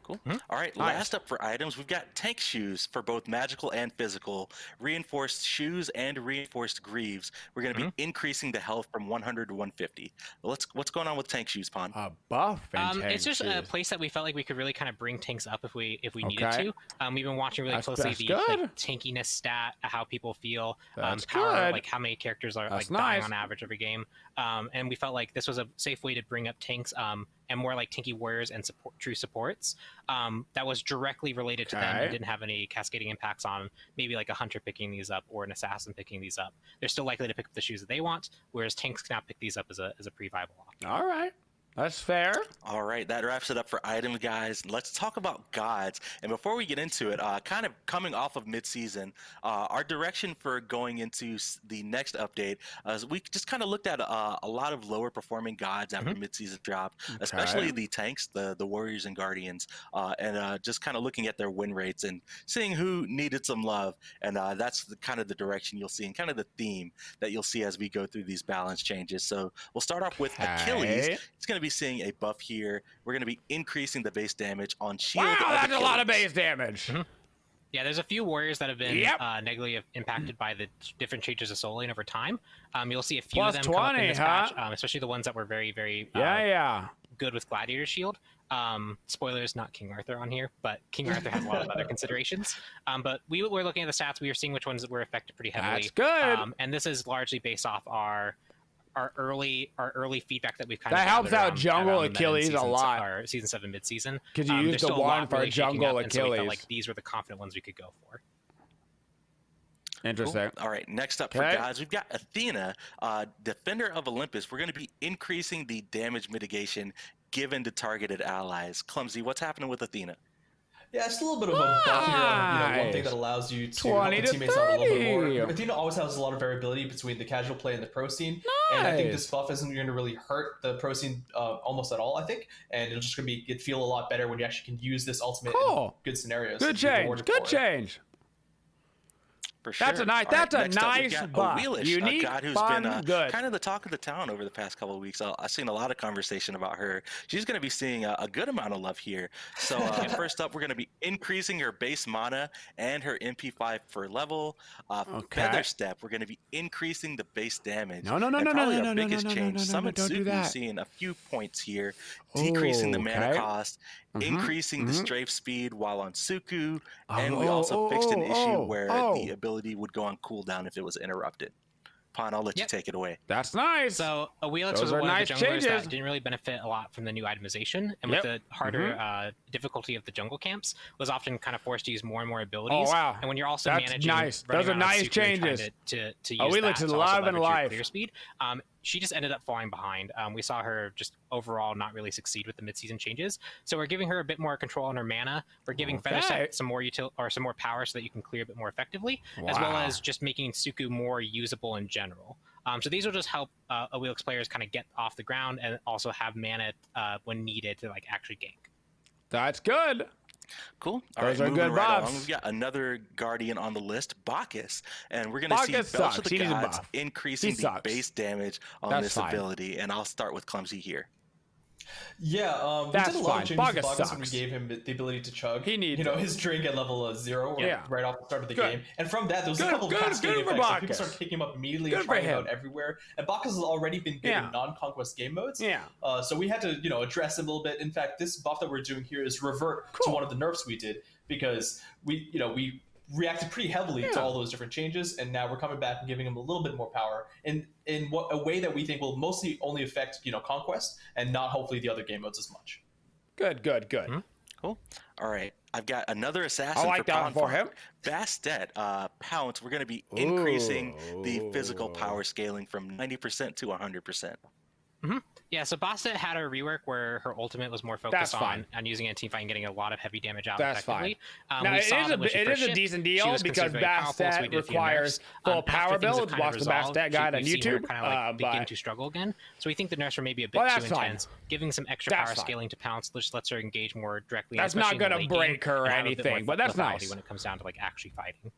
Cool. All right, last up for items, we've got tank shoes for both magical and physical, reinforced shoes and reinforced greaves. We're going to be increasing the health from 100 to 150. What's going on with tank shoes, Pon? Buff and tank it's just shoes. a place that we felt like we could really kind of bring tanks up if we needed to. We've been watching really closely the tankiness stat, how people feel, power, like how many characters are dying on average every game. And we felt like this was a safe way to bring up tanks and more like tanky warriors and true supports. That was directly related to them and didn't have any cascading impacts on maybe like a hunter picking these up or an assassin picking these up. They're still likely to pick up the shoes that they want, whereas tanks can now pick these up as a pre-viable option. All right. That's fair. All right, that wraps it up for items, guys. Let's talk about gods. And before we get into it, kind of coming off of mid-season, our direction for going into the next update is we just kind of looked at a lot of lower performing gods after mid-season dropped, especially the tanks, the warriors and guardians, and just kind of looking at their win rates and seeing who needed some love. And that's kind of the direction you'll see and kind of the theme that you'll see as we go through these balance changes. So we'll start off with Achilles. It's going to be seeing a buff here. We're going to be increasing the base damage on shield. Wow, that's a lot of base damage. Yeah, there's a few warriors that have been negatively impacted by the different changes of soul lane over time. You'll see a few of them come up in this patch, especially the ones that were very, very good with Gladiator Shield. Spoilers, not King Arthur on here, but King Arthur has a lot of other considerations. But we were looking at the stats. We were seeing which ones were affected pretty heavily. That's good. And this is largely based off our early feedback that we've kind of helps out jungle around Achilles a lot. Our season 7 mid-season because you used the one for jungle Achilles. So we felt like these were the confident ones we could go for. Interesting. Cool. All right, next up for guys, we've got Athena, Defender of Olympus. We're going to be increasing the damage mitigation given to targeted allies. Clumsy, what's happening with Athena? Yeah, it's a little bit of a buff here. One thing that allows you to help the teammates out a little bit more. Athena always has a lot of variability between the casual play and the pro scene. And I think this buff isn't going to really hurt the pro scene almost at all, I think. And it'll just going to be feel a lot better when you actually can use this ultimate in good scenarios. Good change. Good change. For sure. That's a nice. That's a nice buff. Unique, a god who's been good. Kind of the talk of the town over the past couple of weeks. I've seen a lot of conversation about her. She's going to be seeing a good amount of love here. So first up, we're going to be increasing her base mana and her MP5 per level. Feather Step. We're going to be increasing the base damage. No. Biggest change. Summit Suku seeing a few points here, decreasing the mana cost. Increasing the strafe speed while on Suku, and we also fixed an issue where the ability would go on cooldown if it was interrupted. Pon, I'll let you take it away. That's nice. So Wheelix was one of the junglers that didn't really benefit a lot from the new itemization, and with the harder difficulty of the jungle camps, was often kind of forced to use more and more abilities. Oh wow! And when you're also managing, those are nice changes. To use Wheelix is alive and alive. Clear speed. She just ended up falling behind. We saw her just overall not really succeed with the mid-season changes. So we're giving her a bit more control on her mana. We're giving Feather Step some more some more power so that you can clear a bit more effectively, as well as just making Suku more usable in general. So these will just help Wheelix players kind of get off the ground and also have mana when needed to actually gank. That's good. Cool. All right, moving right along, we've got another guardian on the list, Bacchus, and we're going to see Belch of the Gods increasing the base damage on this ability. And I'll start with Clumsy here. Yeah, we That's did a lot of fine. changes to Bagus Bagus when we sucks. gave him the ability to chug. He needs his drink at level 0 right off the start of the game. And from that, there was a couple of cascading effects. Like people started picking him up immediately and trying him out everywhere. And Bagus has already been good in non-conquest game modes. So we had to, address him a little bit. In fact, this buff that we're doing here is revert to one of the nerfs we did because we reacted pretty heavily to all those different changes, and now we're coming back and giving him a little bit more power in a way that we think will mostly only affect conquest and not hopefully the other game modes as much. Good. Cool. All right, I've got another assassin. I like that for him. Bastet, Pounce. We're going to be increasing the physical power scaling from 90% to 100%. Yeah, so Bastet had a rework where her ultimate was more focused on using anti-fight and getting a lot of heavy damage out effectively. Now, it is a decent deal because Bastet requires full power builds. Watch the Bastet guide on YouTube. Begin to struggle again. So we think the nerfs are maybe a bit too intense. Giving some extra power scaling to Pounce just lets her engage more directly. That's not going to break her or anything, but that's nice. When it comes down to actually fighting.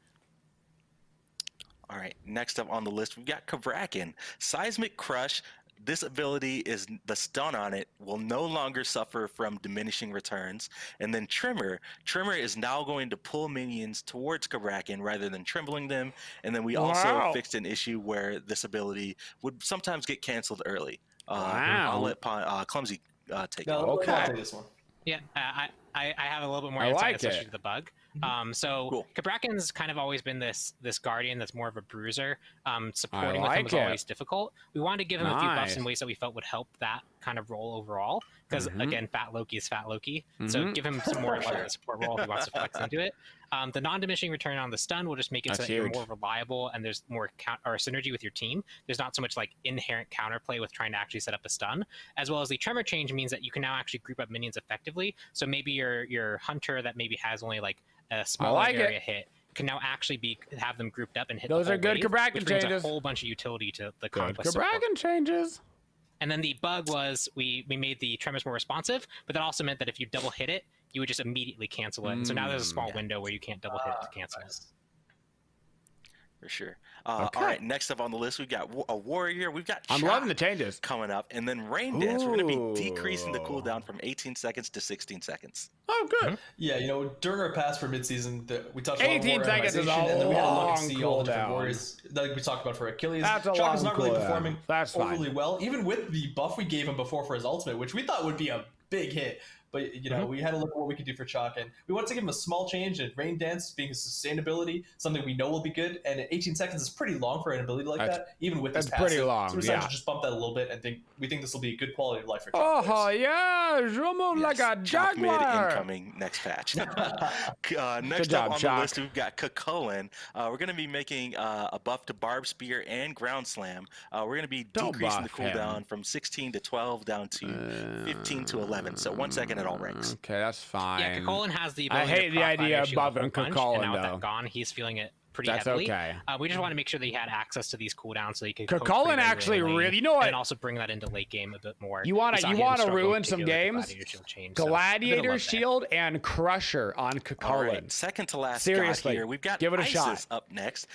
All right, next up on the list, we've got Kavrakin. Seismic Crush. This ability is the stun on it will no longer suffer from diminishing returns. And then Tremor is now going to pull minions towards Kavrakin rather than trembling them. And then we also fixed an issue where this ability would sometimes get canceled early. I'll let Clumsy take it. Okay. I'll take this one. Yeah, I have a little bit more insight, especially to the bug. So Kavrakin's kind of always been this guardian that's more of a bruiser. Supporting with him was always difficult. We wanted to give him a few buffs in ways that we felt would help that kind of role overall. Because again, Fat Loki is Fat Loki. So give him some more of a support role if he wants to flex into it. The non-diminishing return on the stun will just make it so that you're more reliable and there's more synergy with your team. There's not so much inherent counterplay with trying to actually set up a stun, as well as the tremor change means that you can now actually group up minions effectively. So maybe your hunter that maybe has only a small area hit can now actually have them grouped up and hit. Those are good Kavrakin changes. A whole bunch of utility to the conquest. Kavrakin changes. And then the bug was we made the tremors more responsive, but that also meant that if you double hit it, you would just immediately cancel it. And so now there's a small window where you can't double hit it to cancel it. For sure. All right, next up on the list, we've got a warrior. We've got I'm loving the changes coming up, and then rain dance. We're going to be decreasing the cooldown from 18 seconds to 16 seconds. Oh, good. Yeah, during our pass for midseason, we touched on 18 seconds is a and then we had to look and see all the different cooldown. warriors like we talked about for Achilles. That's a Shock is long not really cooldown. performing That's overly well, even with the buff we gave him before for his ultimate, which we thought would be a big hit. But we had to look at what we could do for Chalk, and we wanted to give him a small change in Rain Dance being a sustainability, something we know will be good. And 18 seconds is pretty long for an ability like that, even with this passive. Pretty long. So we decided to just bump that a little bit, and we think this will be a good quality of life for Chalk. Oh yeah, je move like a jaguar. Incoming next patch. Next up on the list, we've got Kukulkan. We're going to be making a buff to Barb Spear and Ground Slam. We're going to be decreasing the cooldown from 16 to 12 down to 15 to 11. So 1 second at all ranks. Okay, that's fine. Yeah, Kukulkan has the ability I hate the idea of buffing Kukulkan, and now with though. that gone, he's feeling it pretty heavily. Okay. We just want to make sure that he had access to these cooldowns so he could. Kukulkan actually really, and also bring that into late game a bit more. You want to ruin some games? Gladiator Shield and Crusher on Kukulkan. Right, second to last. Seriously, here. We've got give it a Isis shot. Up next,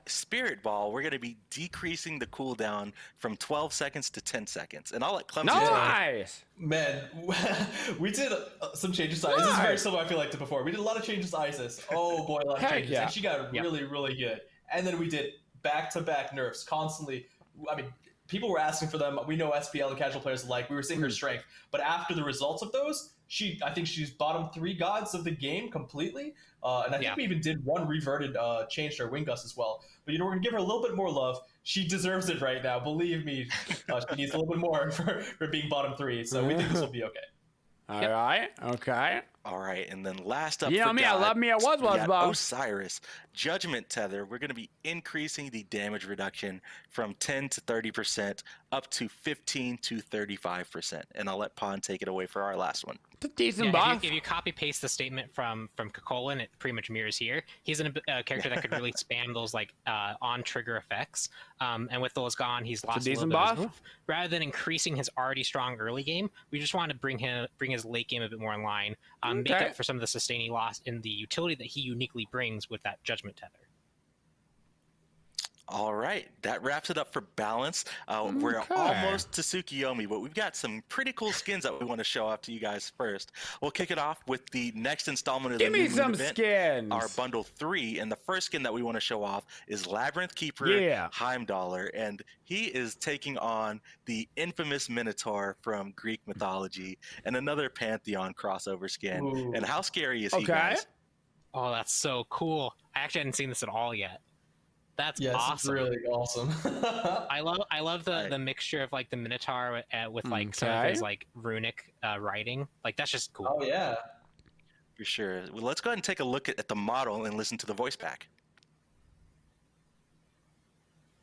Spirit Ball. We're going to be decreasing the cooldown from 12 seconds to 10 seconds, and I'll let Clumsy. Nice. Man, we did some changes to Isis. This is very similar, I feel like, to before. We did a lot of changes to Isis. Oh boy, a lot of changes. Yeah. And she got really, really good. And then we did back-to-back nerfs constantly. I mean, people were asking for them. We know SPL and casual players alike. We were seeing her strength. But after the results of those, I think she's bottom 3 gods of the game completely. And I think we even did one reverted change to her wing gust as well. But we're going to give her a little bit more love. She deserves it right now. Believe me, she needs a little bit more for being bottom 3. So we think this will be okay. All right. Okay. All right, and then last up I love me a was Osiris, Judgment Tether. We're going to be increasing the damage reduction from 10 to 30% up to 15 to 35%. And I'll let Pon take it away for our last one. It's a decent buff. If you copy paste the statement from Kukulkan, it pretty much mirrors here. He's a character that could really spam those on trigger effects. And with those gone, he's lost a little bit of his move. Rather than increasing his already strong early game, we just want to bring his late game a bit more in line. Make up for some of the sustain he lost in the utility that he uniquely brings with that Judgment Tether. All right, that wraps it up for balance. We're almost to Tsukiyomi, but we've got some pretty cool skins that we want to show off to you guys first. We'll kick it off with the next installment of the New Moon event, skins. Our bundle 3, and the first skin that we want to show off is Labyrinth Keeper Heimdallr, and he is taking on the infamous Minotaur from Greek mythology and another Pantheon crossover skin. Ooh. And how scary is he, guys? Oh, that's so cool. I actually hadn't seen this at all yet. That's awesome. It's really awesome. I love the mixture of like the Minotaur with like some of his like runic writing. Like that's just cool. Oh yeah, for sure. Well, let's go ahead and take a look at the model and listen to the voice pack.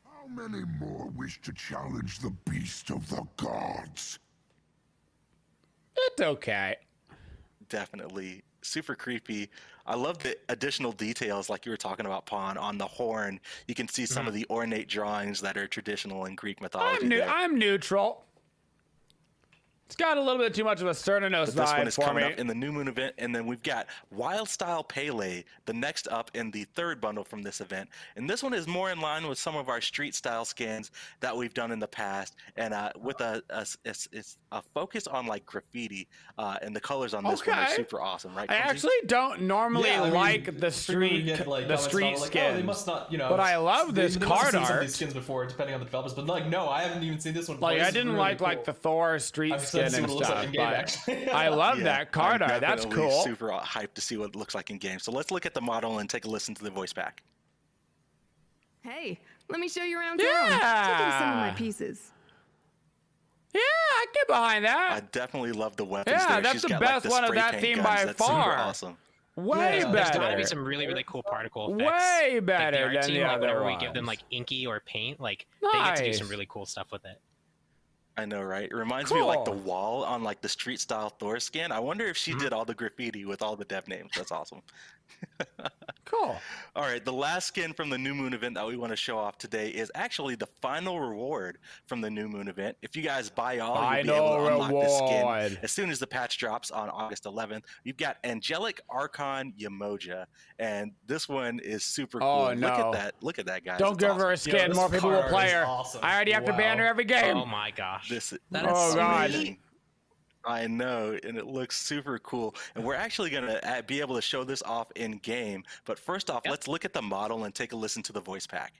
How many more wish to challenge the beast of the gods? It's okay. Definitely. Super creepy. I love the additional details like you were talking about, Pawn, on the horn. You can see some of the ornate drawings that are traditional in Greek mythology. I'm neutral. It's got a little bit too much of a Cernanos vibe. This one is coming up in the New Moon event, and then we've got Wild Style Pele, the next up in the third bundle from this event. And this one is more in line with some of our street style skins that we've done in the past, and with a focus on like graffiti, and the colors on this one are super awesome, right? I actually don't normally like the street skins, they must not, but I love this card art. Some of these skins before, depending on the developers, but like no, I haven't even seen this one. Like I didn't like the Thor street skin and stuff, but I love that card art. That's cool. Super hyped to see what it looks like in game. So let's look at the model and take a listen to the voice pack. Hey, let me show you around town. Check in some of my pieces. Yeah, I get behind that. I definitely love the weapons. Yeah, that's the best one of that theme by far. Awesome. Way better. There's gotta be some really cool particle effects. Way better like than the other whenever ones. we give them like inky or paint, like they get to do some really cool stuff with it. I know, right? It reminds me of like the wall on like the street style Thor skin. I wonder if she did all the graffiti with all the dev names. That's awesome. Cool. All right, the last skin from the New Moon event that we want to show off today is actually the final reward from the New Moon event. If you guys buy all, you'll be able to unlock this skin as soon as the patch drops on August 11th. You've got Angelic Archon Yamoja, and this one is super cool. Oh, no. Look at that. Look at that, guys. Don't give her a skin. More people will play her. Awesome. I already have to ban her every game. Oh my gosh. That is amazing. I know, and it looks super cool. And we're actually going to be able to show this off in game. But first off, let's look at the model and take a listen to the voice pack.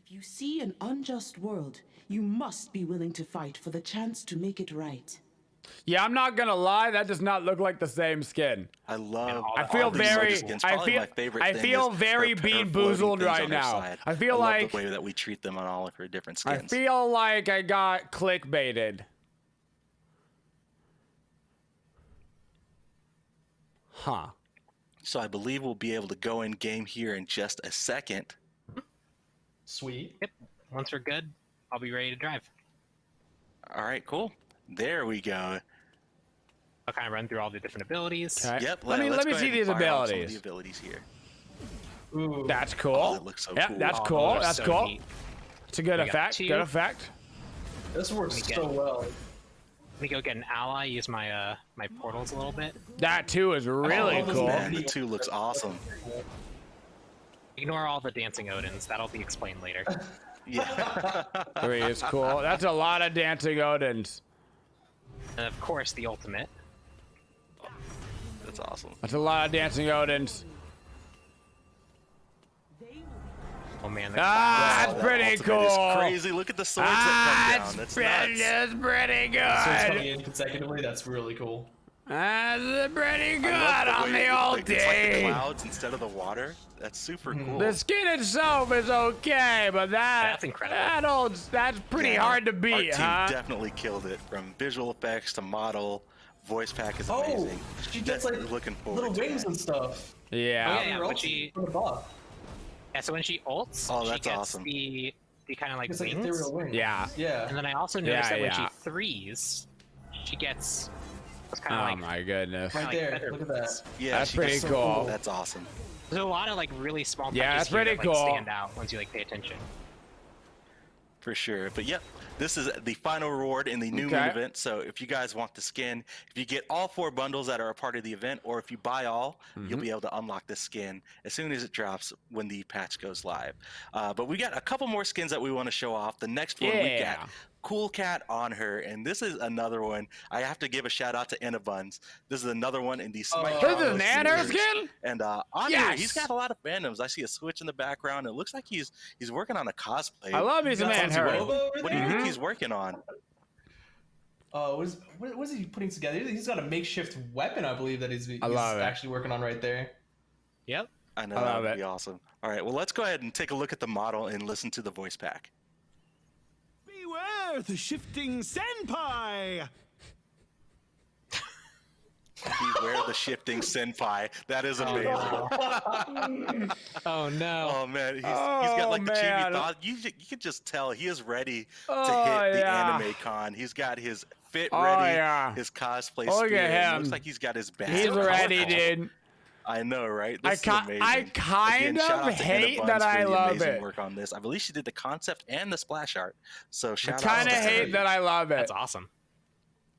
If you see an unjust world, you must be willing to fight for the chance to make it right. Yeah, I'm not gonna lie. That does not look like the same skin. I love. I feel very. I feel very bean boozled right now. I feel like the way that we treat them on all of her different skins. I feel like I got clickbaited. Huh. So I believe we'll be able to go in game here in just a second. Sweet. Yep. Once we're good, I'll be ready to drive. All right, cool. There we go. I'll kind of run through all the different abilities. Okay. Yep. Let me see these abilities. The abilities here. Ooh. That's cool. Oh, that looks so cool. That's cool. That's so cool. Neat. It's a good effect. Good effect. This works so well. Let me go get an ally. Use my my portals a little bit. That too is really cool. Man, the 2 looks awesome. Ignore all the dancing Odins. That'll be explained later. Yeah. 3 is cool. That's a lot of dancing Odins. And of course, the ultimate. That's awesome. That's a lot of dancing Odins. Oh man, that's pretty cool. It's crazy. Look at the swords that come down. That's nuts. That's pretty good. Swords coming in consecutively. That's really cool. That's pretty good on the ulti. It's like the clouds instead of the water. That's super cool. The skin itself is okay, but that's incredible. That's pretty hard to beat, our team definitely killed it. From visual effects to model, voice pack is amazing. She gets like looking forward little wings and stuff. Yeah. So when she ults, she gets awesome. the kind of like it's wings. Like wings. Yeah. Yeah. And then I also noticed that when she threes, she gets kind of my goodness. Right there. Look at that. Yeah, that's pretty cool. That's awesome. There's a lot of like really small that's touches here pretty that cool. like, stand out once you like pay attention. For sure. But yep, this is the final reward in the new moon event. So if you guys want the skin, if you get all 4 bundles that are a part of the event, or if you buy all, you'll be able to unlock this skin as soon as it drops when the patch goes live. But we got a couple more skins that we want to show off. The next one we got Cool Cat on her, and this is another one. I have to give a shout out to Buns. This is another one in the SMITE. This is an Anna skin? And on here, he's got a lot of fandoms. I see a Switch in the background. It looks like he's working on a cosplay. I love his man. What do you think he's working on? What is he putting together? He's got a makeshift weapon, I believe, that he's actually working on right there. Yep. I know, that would be awesome. All right, well, let's go ahead and take a look at the model and listen to the voice pack. Beware the shifting senpai! Beware the shifting senpai. That is amazing. Oh no. Oh man, he's got like the chibi thought. You can just tell he is ready to hit the anime con. He's got his fit ready, his cosplay Look at him. Looks like he's got his back. He's ready, dude. I know, right? This is amazing. I kind of hate that I love it. Work on this. I believe she did the concept and the splash art. So shout out. I kind of hate that I love it. That's awesome.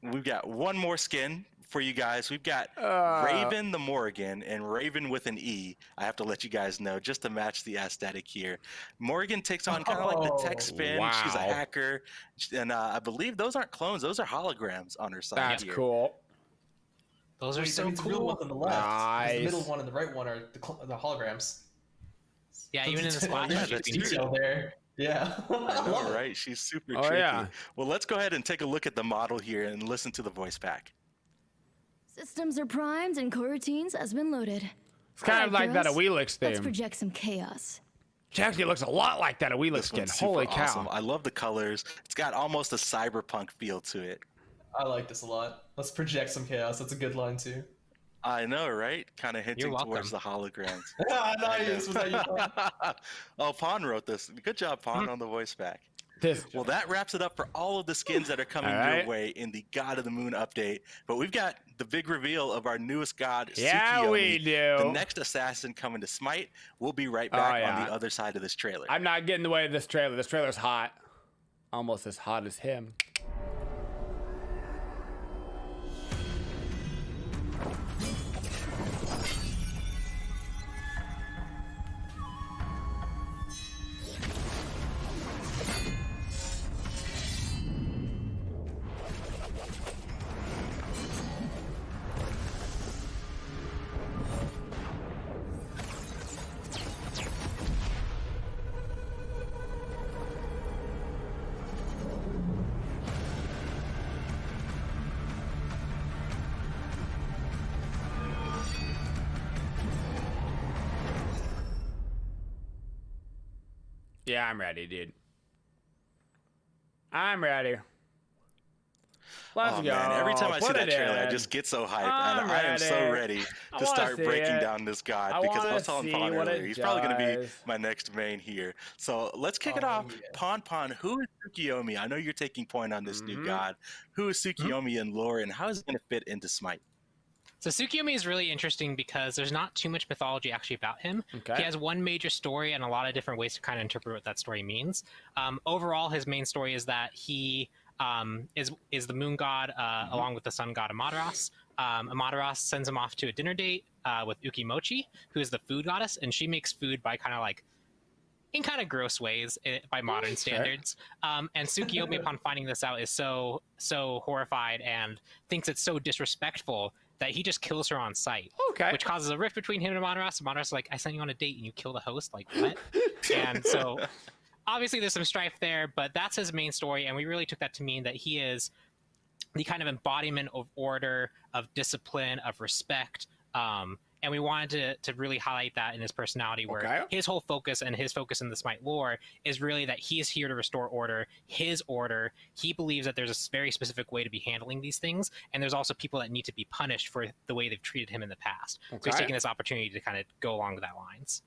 We've got one more skin for you guys. We've got Raven the Morrigan and Raven with an E. I have to let you guys know just to match the aesthetic here. Morrigan takes on kind of like the tech spin. Wow. She's a hacker, and I believe those aren't clones; those are holograms on her side. That's here. cool. Those are so cool. The middle one on the left, the middle one and the right one are the holograms. Yeah, even in the splash, that's detail there. Yeah. I know, right? She's super tricky. Yeah. Well, let's go ahead and take a look at the model here and listen to the voice pack. Systems are primed and coroutines has been loaded. It's kind of like that Awelix thing. Let's project some chaos. She actually looks a lot like that Awelix skin. Holy cow. Awesome. I love the colors. It's got almost a cyberpunk feel to it. I like this a lot. Let's project some chaos. That's a good line too. I know, right? Kind of hinting towards the holograms. Nice. Was that you? Oh, Pawn wrote this. Good job, Pawn, on the voice pack. Well, that wraps it up for all of the skins that are coming your way in the God of the Moon update. But we've got the big reveal of our newest god, Tsukiyomi, we do. the next assassin coming to SMITE. We'll be right back on the other side of this trailer. I'm not getting in the way of this trailer. This trailer's hot. Almost as hot as him. Yeah, I'm ready, dude. I'm ready. Let's go. Man, every time I see that trailer, I just get so hyped. And I am so ready to start breaking down this god because I was telling Pawn earlier, he's probably going to be my next main here. So let's kick it off. Pawn, who is Tsukiyomi? I know you're taking point on this new god. Who is Tsukiyomi in lore, and how is it going to fit into SMITE? So Tsukiyomi is really interesting because there's not too much mythology actually about him. He has one major story and a lot of different ways to kind of interpret what that story means. Overall, his main story is that he is the moon god along with the sun god Amaterasu. Amaterasu sends him off to a dinner date with Ukimochi, who is the food goddess, and she makes food by kind of like in kind of gross ways by modern standards. And Tsukiyomi, upon finding this out, is so horrified and thinks it's so disrespectful that he just kills her on sight. Which causes a rift between him and Amaterasu. Amaterasu like, I sent you on a date and you kill the host? Like, what? And so obviously there's some strife there, but that's his main story. And we really took that to mean that he is the kind of embodiment of order, of discipline, of respect. And we wanted to really highlight that in his personality, where his whole focus and his focus in the SMITE lore is really that he is here to restore order, his order. He believes that there's a very specific way to be handling these things, and there's also people that need to be punished for the way they've treated him in the past. So he's taking this opportunity to kind of go along with that lines.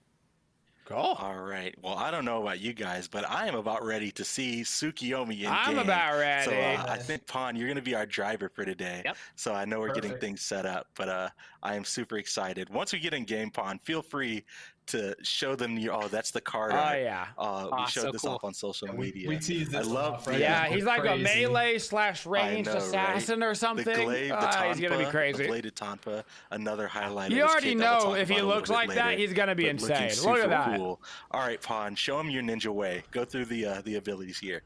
Cool. All right. Well, I don't know about you guys, but I am about ready to see Tsukiyomi in game. I'm about ready. So I think, Pawn, you're going to be our driver for today. Yep. So I know we're getting things set up, but I am super excited. Once we get in game, Pawn, feel free to show them that's the card. Yeah. We showed this off on social media. We teased this. I love right? Yeah, he's like crazy. a melee / ranged assassin or something. The glaive, the tonpa, he's gonna be crazy. The bladed tonpa, another highlight. You of this already kit that we'll know talk if he about a looks little bit like that, later, he's gonna be but looking insane. Look at super that. Cool. All right, Pawn, show him your ninja way. Go through the abilities here.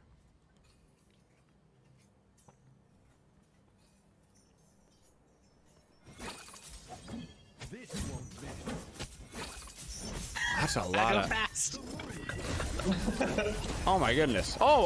That's a lot of. Fast. Oh my goodness. Oh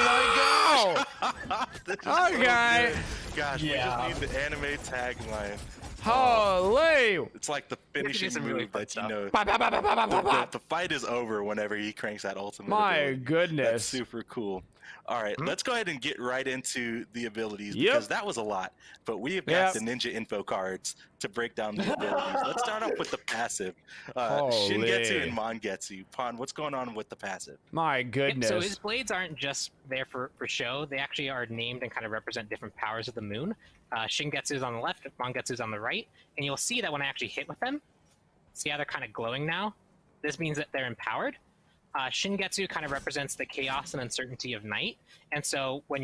my gosh. Okay. Gosh, we just need the anime tagline. Holy! It's like the finishing move really that you know. The The fight is over whenever he cranks that ultimate. My ability. goodness. That's super cool. All right, let's go ahead and get right into the abilities because that was a lot. But we have got the ninja info cards to break down the abilities. Let's start off with the passive. Shingetsu and Mangetsu. Pon, what's going on with the passive? My goodness. So his blades aren't just there for show. They actually are named and kind of represent different powers of the moon. Shingetsu is on the left, Mangetsu is on the right. And you'll see that when I actually hit with them, see how they're kind of glowing now? This means that they're empowered. Shingetsu kind of represents the chaos and uncertainty of night, and so when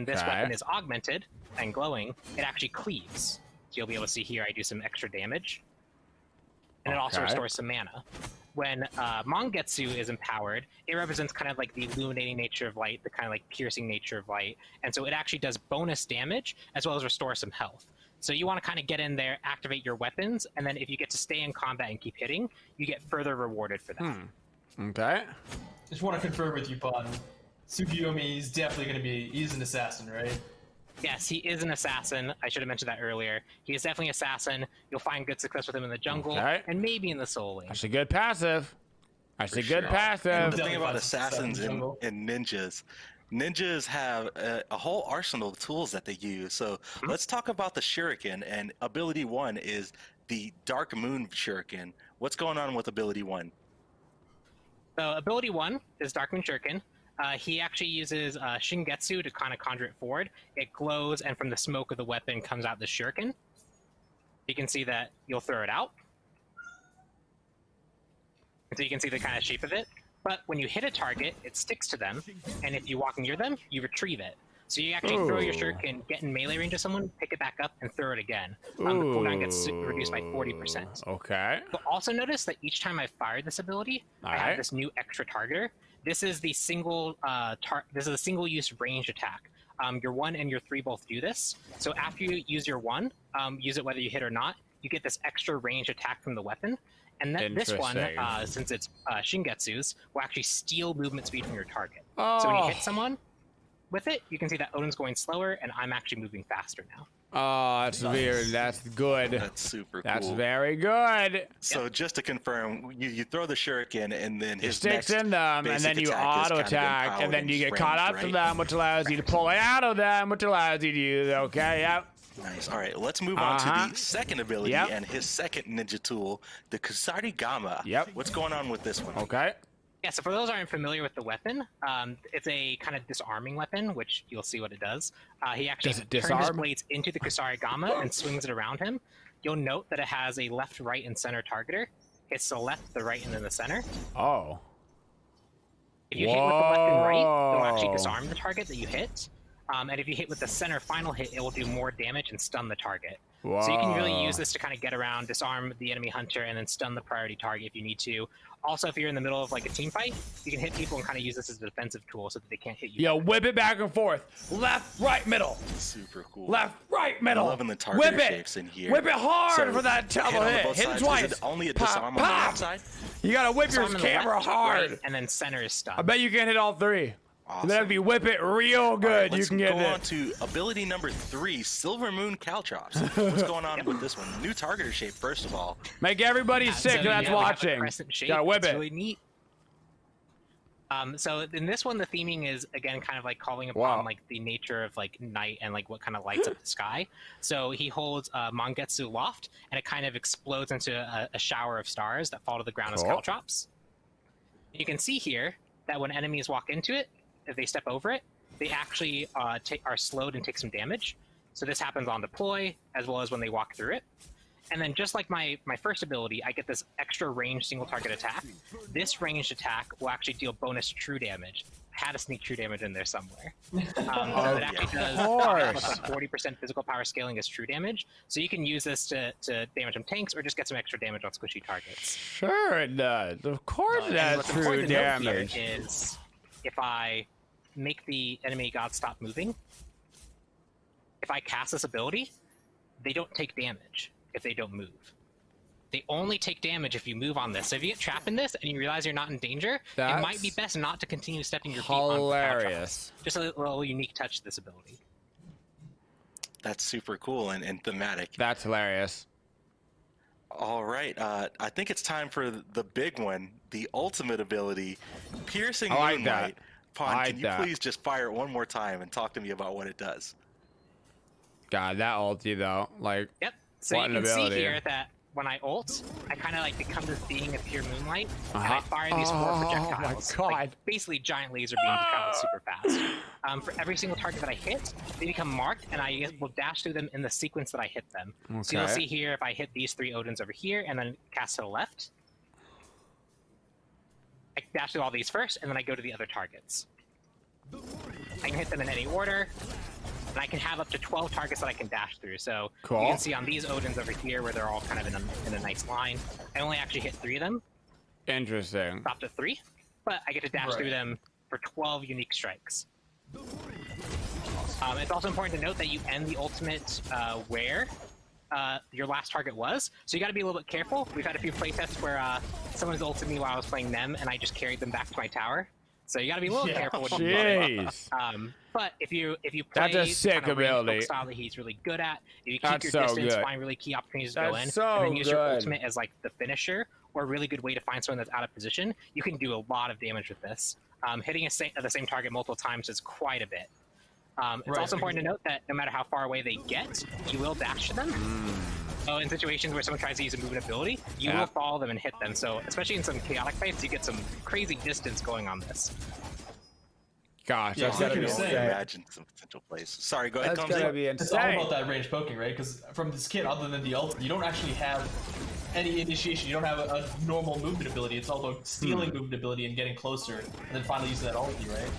this weapon is augmented and glowing, it actually cleaves. So you'll be able to see here I do some extra damage, and it also restores some mana. When Mangetsu is empowered, it represents kind of like the illuminating nature of light, the kind of like piercing nature of light, and so it actually does bonus damage as well as restore some health. So you want to kind of get in there, activate your weapons, and then if you get to stay in combat and keep hitting, you get further rewarded for that. Okay. Just want to confirm with you, Pon. Tsukiyomi is definitely going to be. He's an assassin, right? Yes, he is an assassin. I should have mentioned that earlier. He is definitely an assassin. You'll find good success with him in the jungle and maybe in the Soul Lane. That's a good passive. That's a good passive. And the thing about assassins and ninjas, ninjas have a whole arsenal of tools that they use. So let's talk about the shuriken. And ability 1 is the Dark Moon Shuriken. What's going on with ability 1? So ability 1 is Dark Moon Shuriken. He actually uses Shingetsu to kind of conjure it forward. It glows, and from the smoke of the weapon comes out the shuriken. You can see that you'll throw it out. And so you can see the kind of shape of it. But when you hit a target, it sticks to them, and if you walk near them, you retrieve it. So you actually throw your shuriken, get in melee range of someone, pick it back up, and throw it again. The cooldown gets reduced by 40%. Okay. You'll also notice that each time I fired this ability, I have this new extra targeter. This is the single use range attack. Your 1 and your 3 both do this. So after you use your 1, use it whether you hit or not, you get this extra range attack from the weapon. And then this one, since it's Shingetsu's, will actually steal movement speed from your target. So when you hit someone with it, you can see that Odin's going slower, and I'm actually moving faster now. Oh, that's weird. That's good. That's super cool. That's very good. So just to confirm, you throw the shuriken, and then his sticks in them, and then you auto attack, and then you get caught up to them, which allows you to pull out of them, which allows you to use. Okay, yep. Nice. All right, let's move on to the second ability and his second ninja tool, the Kusarigama. Yep. What's going on with this one? Okay. Yeah, so for those who aren't familiar with the weapon, it's a kind of disarming weapon, which you'll see what it does. He actually turns his blades into the Kusarigama and swings it around him. You'll note that it has a left, right, and center targeter. It's the left, the right, and then the center. Oh. If you hit with the left and right, it'll actually disarm the target that you hit. And if you hit with the center final hit, it will do more damage and stun the target. Whoa. So you can really use this to kind of get around, disarm the enemy hunter, and then stun the priority target if you need to. Also, if you're in the middle of like a team fight, you can hit people and kind of use this as a defensive tool so that they can't hit you. Yo, whip it back and forth. Left, right, middle. Super cool. Left, right, middle. I'm loving the target shapes in here. Whip it hard for that double hit. Hit it twice. Is it only a disarm on the left side? You gotta whip your camera hard. Right, and then center is stun. I bet you can hit all 3. Awesome. And then if you whip it real good, you can get it. Let's go on to ability number 3, Silver Moon Caltrops. What's going on with this one? New targeter shape, first of all. Make everybody sick that's watching. Gotta whip it. Really neat. So in this one, the theming is again kind of like calling upon like the nature of like night and like what kind of lights up the sky. So he holds Mangetsu Loft, and it kind of explodes into a shower of stars that fall to the ground as caltrops. You can see here that when enemies walk into it, if they step over it, they actually are slowed and take some damage. So this happens on deploy as well as when they walk through it. And then just like my first ability, I get this extra range single target attack. This ranged attack will actually deal bonus true damage. I had to sneak true damage in there somewhere. It actually does like 40% physical power scaling as true damage. So you can use this to damage some tanks or just get some extra damage on squishy targets. Sure it does. Of course it has true damage. Is if I make the enemy god stop moving, if I cast this ability, they don't take damage if they don't move. They only take damage if you move on this. So if you get trapped in this and you realize you're not in danger, it might be best not to continue stepping your feet on hilarious. Just a little unique touch to this ability. That's super cool and thematic. That's hilarious. All right, I think it's time for the big one, the ultimate ability, Piercing Moonlight. Pawn, can you please just fire it one more time and talk to me about what it does? God, that ulti though, like. Yep. So you can see here that when I ult, I kind of like become this being of pure moonlight, and I fire these 4 projectiles. Oh my God. Like, basically giant laser beams that travel super fast. For every single target that I hit, they become marked, and I will dash through them in the sequence that I hit them. Okay. So you'll see here, if I hit these 3 Odins over here, and then cast to the left, I dash through all these first, and then I go to the other targets. I can hit them in any order. And I can have up to 12 targets that I can dash through. So you can see on these Odins over here where they're all kind of in a nice line. I only actually hit 3 of them. Interesting. Stopped at 3, but I get to dash through them for 12 unique strikes. It's also important to note that you end the ultimate where your last target was. So you got to be a little bit careful. We've had a few playtests where someone's ulted me while I was playing them, and I just carried them back to my tower. So you got to be a little careful with Jeez. But if you play that's a sick kind of ability style that he's really good at, if you keep your distance, find really key opportunities to go in, and then use your ultimate as like the finisher or a really good way to find someone that's out of position, you can do a lot of damage with this. Hitting the same target multiple times is quite a bit. It's also important to note that no matter how far away they get, you will dash to them. So in situations where someone tries to use a movement ability, you will follow them and hit them. So especially in some chaotic fights, you get some crazy distance going on this. Gosh, that's gotta be insane. Imagine some potential places. Sorry, go ahead. That's gotta be insane. It's all about that range poking, right? Because from this kit, other than the ult, you don't actually have any initiation. You don't have a normal movement ability. It's all about stealing movement ability and getting closer, and then finally using that ulti, right?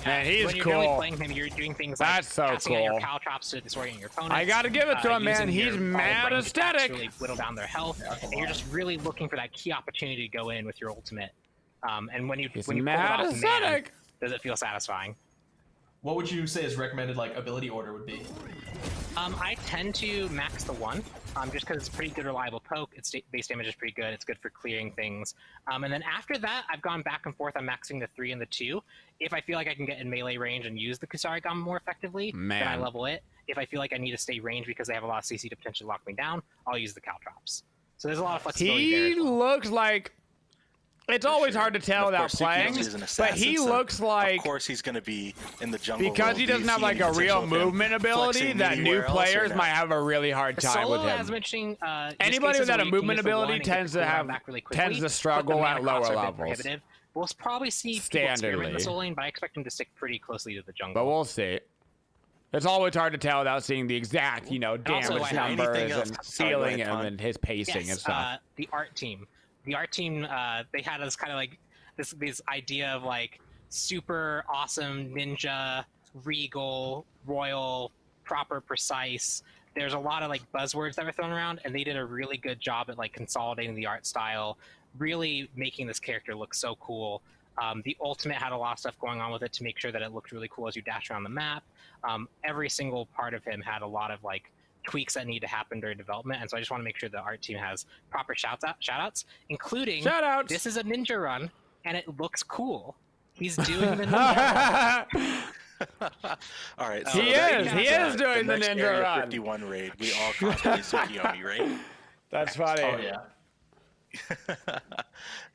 Man, he's when you're cool. Playing him, you're doing things like passing out your caltrops to disorient your opponents. I gotta give it to him, man. He's mad aesthetic. Really whittle down their health, and you're just really looking for that key opportunity to go in with your ultimate. And when you pull it off, man, does it feel satisfying? What would you say is recommended like ability order would be? I tend to max the 1, just because it's pretty good reliable poke. Its base damage is pretty good. It's good for clearing things. And then after that, I've gone back and forth on maxing the 3 and the 2. If I feel like I can get in melee range and use the Kusarigama more effectively, then I level it. If I feel like I need to stay range because they have a lot of CC to potentially lock me down, I'll use the caltrops. So there's a lot of flexibility there as well. He looks like... It's always hard to tell without playing, but he looks like... Of course he's going to be in the jungle. Because he doesn't have like a real movement ability that new players might have a really hard time with him. Anybody without a movement ability tends to struggle at lower levels. We'll probably see people experiment in the soul lane, but I expect him to stick pretty closely to the jungle. But we'll see. It's always hard to tell without seeing the exact, damage numbers and feeling him and his pacing and stuff. The art team. The art team, they had us kind of like this idea of like super awesome ninja, regal, royal, proper, precise. There's a lot of like buzzwords that were thrown around, and they did a really good job at like consolidating the art style, really making this character look so cool. The ultimate had a lot of stuff going on with it to make sure that it looked really cool as you dash around the map. Every single part of him had a lot of like tweaks that need to happen during development, and so I just want to make sure the art team has proper shout-outs, including this is a ninja run and it looks cool. He's doing the ninja run. All right, so he is doing the ninja run. 51 raid, we all cosplay Tsukiyomi, right? That's funny. Oh yeah.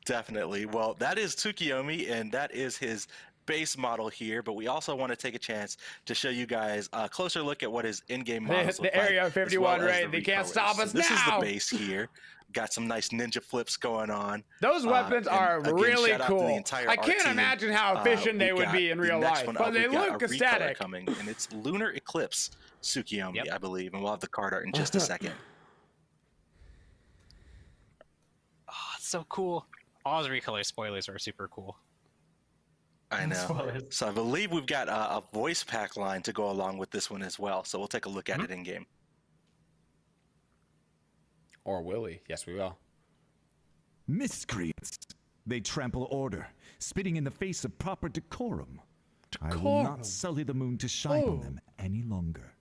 Definitely. Well, that is Tsukiyomi, and that is his base model here, but we also want to take a chance to show you guys a closer look at what his in-game models look like. The Area 51 raid, they can't stop us now! This is the base here. Got some nice ninja flips going on. Those weapons are really cool. I can't imagine how efficient they would be in real life, but they look aesthetic. Coming, and it's Lunar Eclipse Tsukiyomi, I believe, and we'll have the card art in just a second. so cool. All his recolor spoilers are super cool. I know. So I believe we've got a voice pack line to go along with this one as well. So we'll take a look at it in game. Or will we? Yes, we will. Miscreants. They trample order, spitting in the face of proper decorum. I will not sully the moon to shine on them any longer.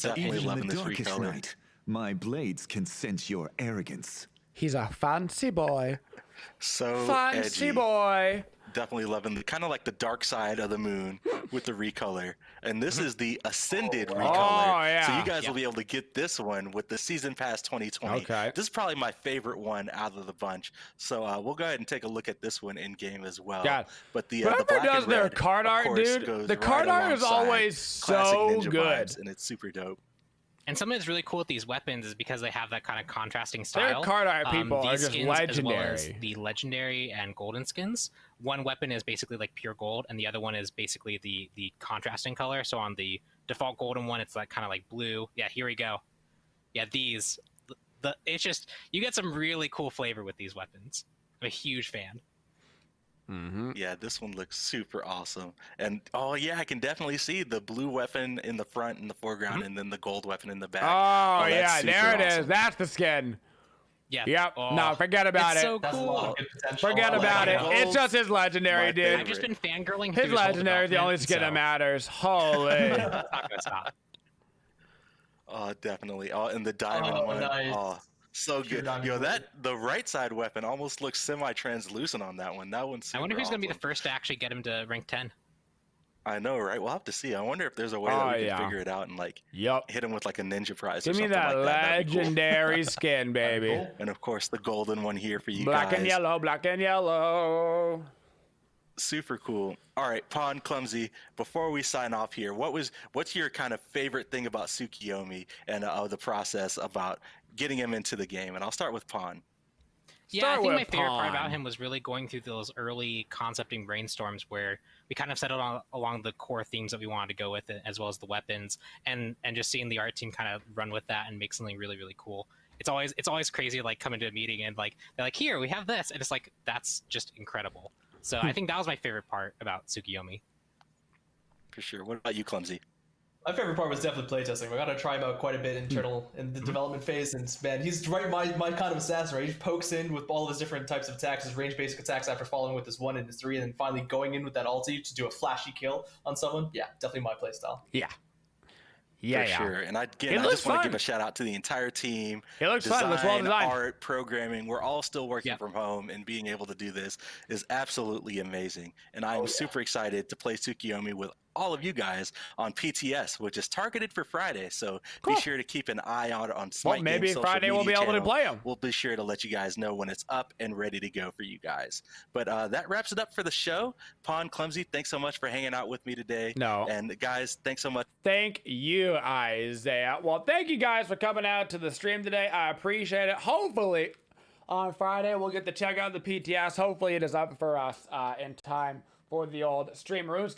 Definitely loving this recolor. Night, my blades can sense your arrogance. He's a fancy boy. So fancy edgy. Boy. Definitely loving the kind of like the dark side of the moon with the recolor. And this is the Ascended recolor. Oh, yeah. So you guys will be able to get this one with the Season Pass 2020. Okay. This is probably my favorite one out of the bunch. So we'll go ahead and take a look at this one in game as well. God. But the Whoever black does and their red, card of art, course, dude, goes the card right art is alongside always classic so ninja good. vibes, and it's super dope. And something that's really cool with these weapons is because they have that kind of contrasting style. Their card art people are these just skins, legendary. As well as the legendary and golden skins. One weapon is basically like pure gold, and the other one is basically the contrasting color. So on the default golden one, it's like kind of like blue. Yeah, here we go. Yeah, these. It's just you get some really cool flavor with these weapons. I'm a huge fan. Yeah, this one looks super awesome. And oh yeah, I can definitely see the blue weapon in the front in the foreground and then the gold weapon in the back. Oh, yeah, there it awesome. is. That's the skin. Yeah. Yep. Oh, no, forget about it's it. so cool. Forget about it. It's just his legendary, dude. I've just been fangirling. His legendary is the only skin that matters. Holy. Not gonna stop. Oh, definitely. Oh, and the diamond one. Nice. Oh, so good. Yo, the right side weapon almost looks semi-translucent on that one. That one's super I wonder who's awesome. gonna be the first to actually get him to rank 10. I know, right? We'll have to see. I wonder if there's a way that we can figure it out and like hit him with like a ninja prize. Give or me something that like that. That'd be cool. legendary skin, baby. And of course, the golden one here for you Black guys. and yellow, black and yellow. Super cool. All right, Pawn, Clumsy, before we sign off here, what's your kind of favorite thing about Tsukiyomi and the process about getting him into the game? And I'll start with Pawn. Yeah, I think my favorite part about him was really going through those early concepting brainstorms where we kind of settled on along the core themes that we wanted to go with it, as well as the weapons, and just seeing the art team kind of run with that and make something really, really cool. It's always crazy, like coming to a meeting and like they're like, here, we have this, and it's like that's just incredible. So I think that was my favorite part about Tsukiyomi. For sure. What about you, Clumsy? My favorite part was definitely playtesting. We got to try him out quite a bit in the development phase, and man, he's right my kind of assassin, right? He pokes in with all of his different types of attacks, his range basic attacks after following with his 1 and his 3, and then finally going in with that ulti to do a flashy kill on someone. Yeah, definitely my playstyle. Yeah. For sure. And I just want to give a shout out to the entire team. It looks fun. It looks well designed. Art, programming. We're all still working from home, and being able to do this is absolutely amazing. And I'm super excited to play Tsukiyomi with all of you guys on PTS, which is targeted for Friday. So be sure to keep an eye out on SMITE. Well, maybe Friday we'll be able to play them. We'll be sure to let you guys know when it's up and ready to go for you guys. But that wraps it up for the show. Pawn, Clumsy, thanks so much for hanging out with me today. No. And guys, thanks so much. Thank you, Isaiah. Well, thank you guys for coming out to the stream today. I appreciate it. Hopefully on Friday we'll get to check out the PTS. Hopefully it is up for us in time for the old stream rooms.